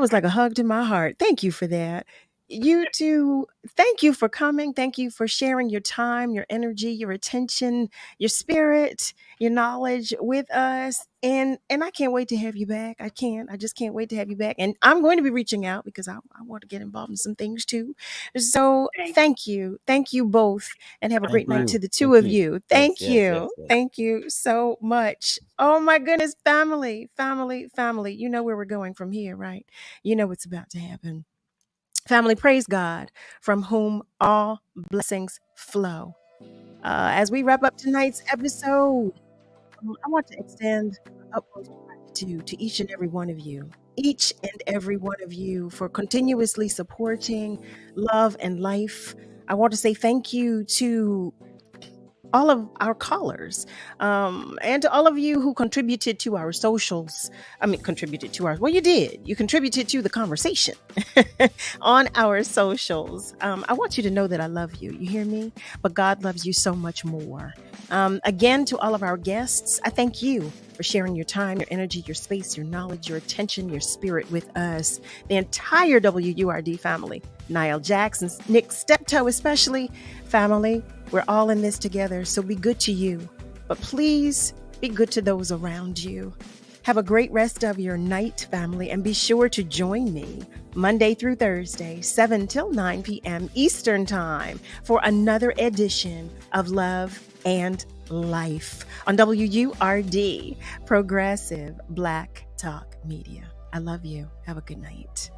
was like a hug to my heart. Thank you for that. You too. Thank you for coming. Thank you for sharing your time, your energy, your attention, your spirit, your knowledge with us. And I can't wait to have you back. I just can't wait to have you back. And I'm going to be reaching out because I want to get involved in some things too. So thank you. Thank you both. And have a great night to the two of you. Thank you. Thank you so much. Oh my goodness, family. You know where we're going from here, right? You know what's about to happen. Family, praise God, from whom all blessings flow. As we wrap up tonight's episode, I want to extend utmost gratitude to each and every one of you, for continuously supporting love and life. I want to say thank you to all of our callers, and to all of you who contributed to our socials. Contributed to our, well, you did. You contributed to the conversation on our socials. I want you to know that I love you. You hear me? But God loves you so much more. Again, to all of our guests, I thank you for sharing your time, your energy, your space, your knowledge, your attention, your spirit with us. The entire WURD family, Niall Jackson, Nick Steptoe especially, family, we're all in this together, so be good to you. But please be good to those around you. Have a great rest of your night, family, and be sure to join me Monday through Thursday, 7 till 9 p.m. Eastern Time for another edition of Love and Life on WURD, Progressive Black Talk Media. I love you. Have a good night.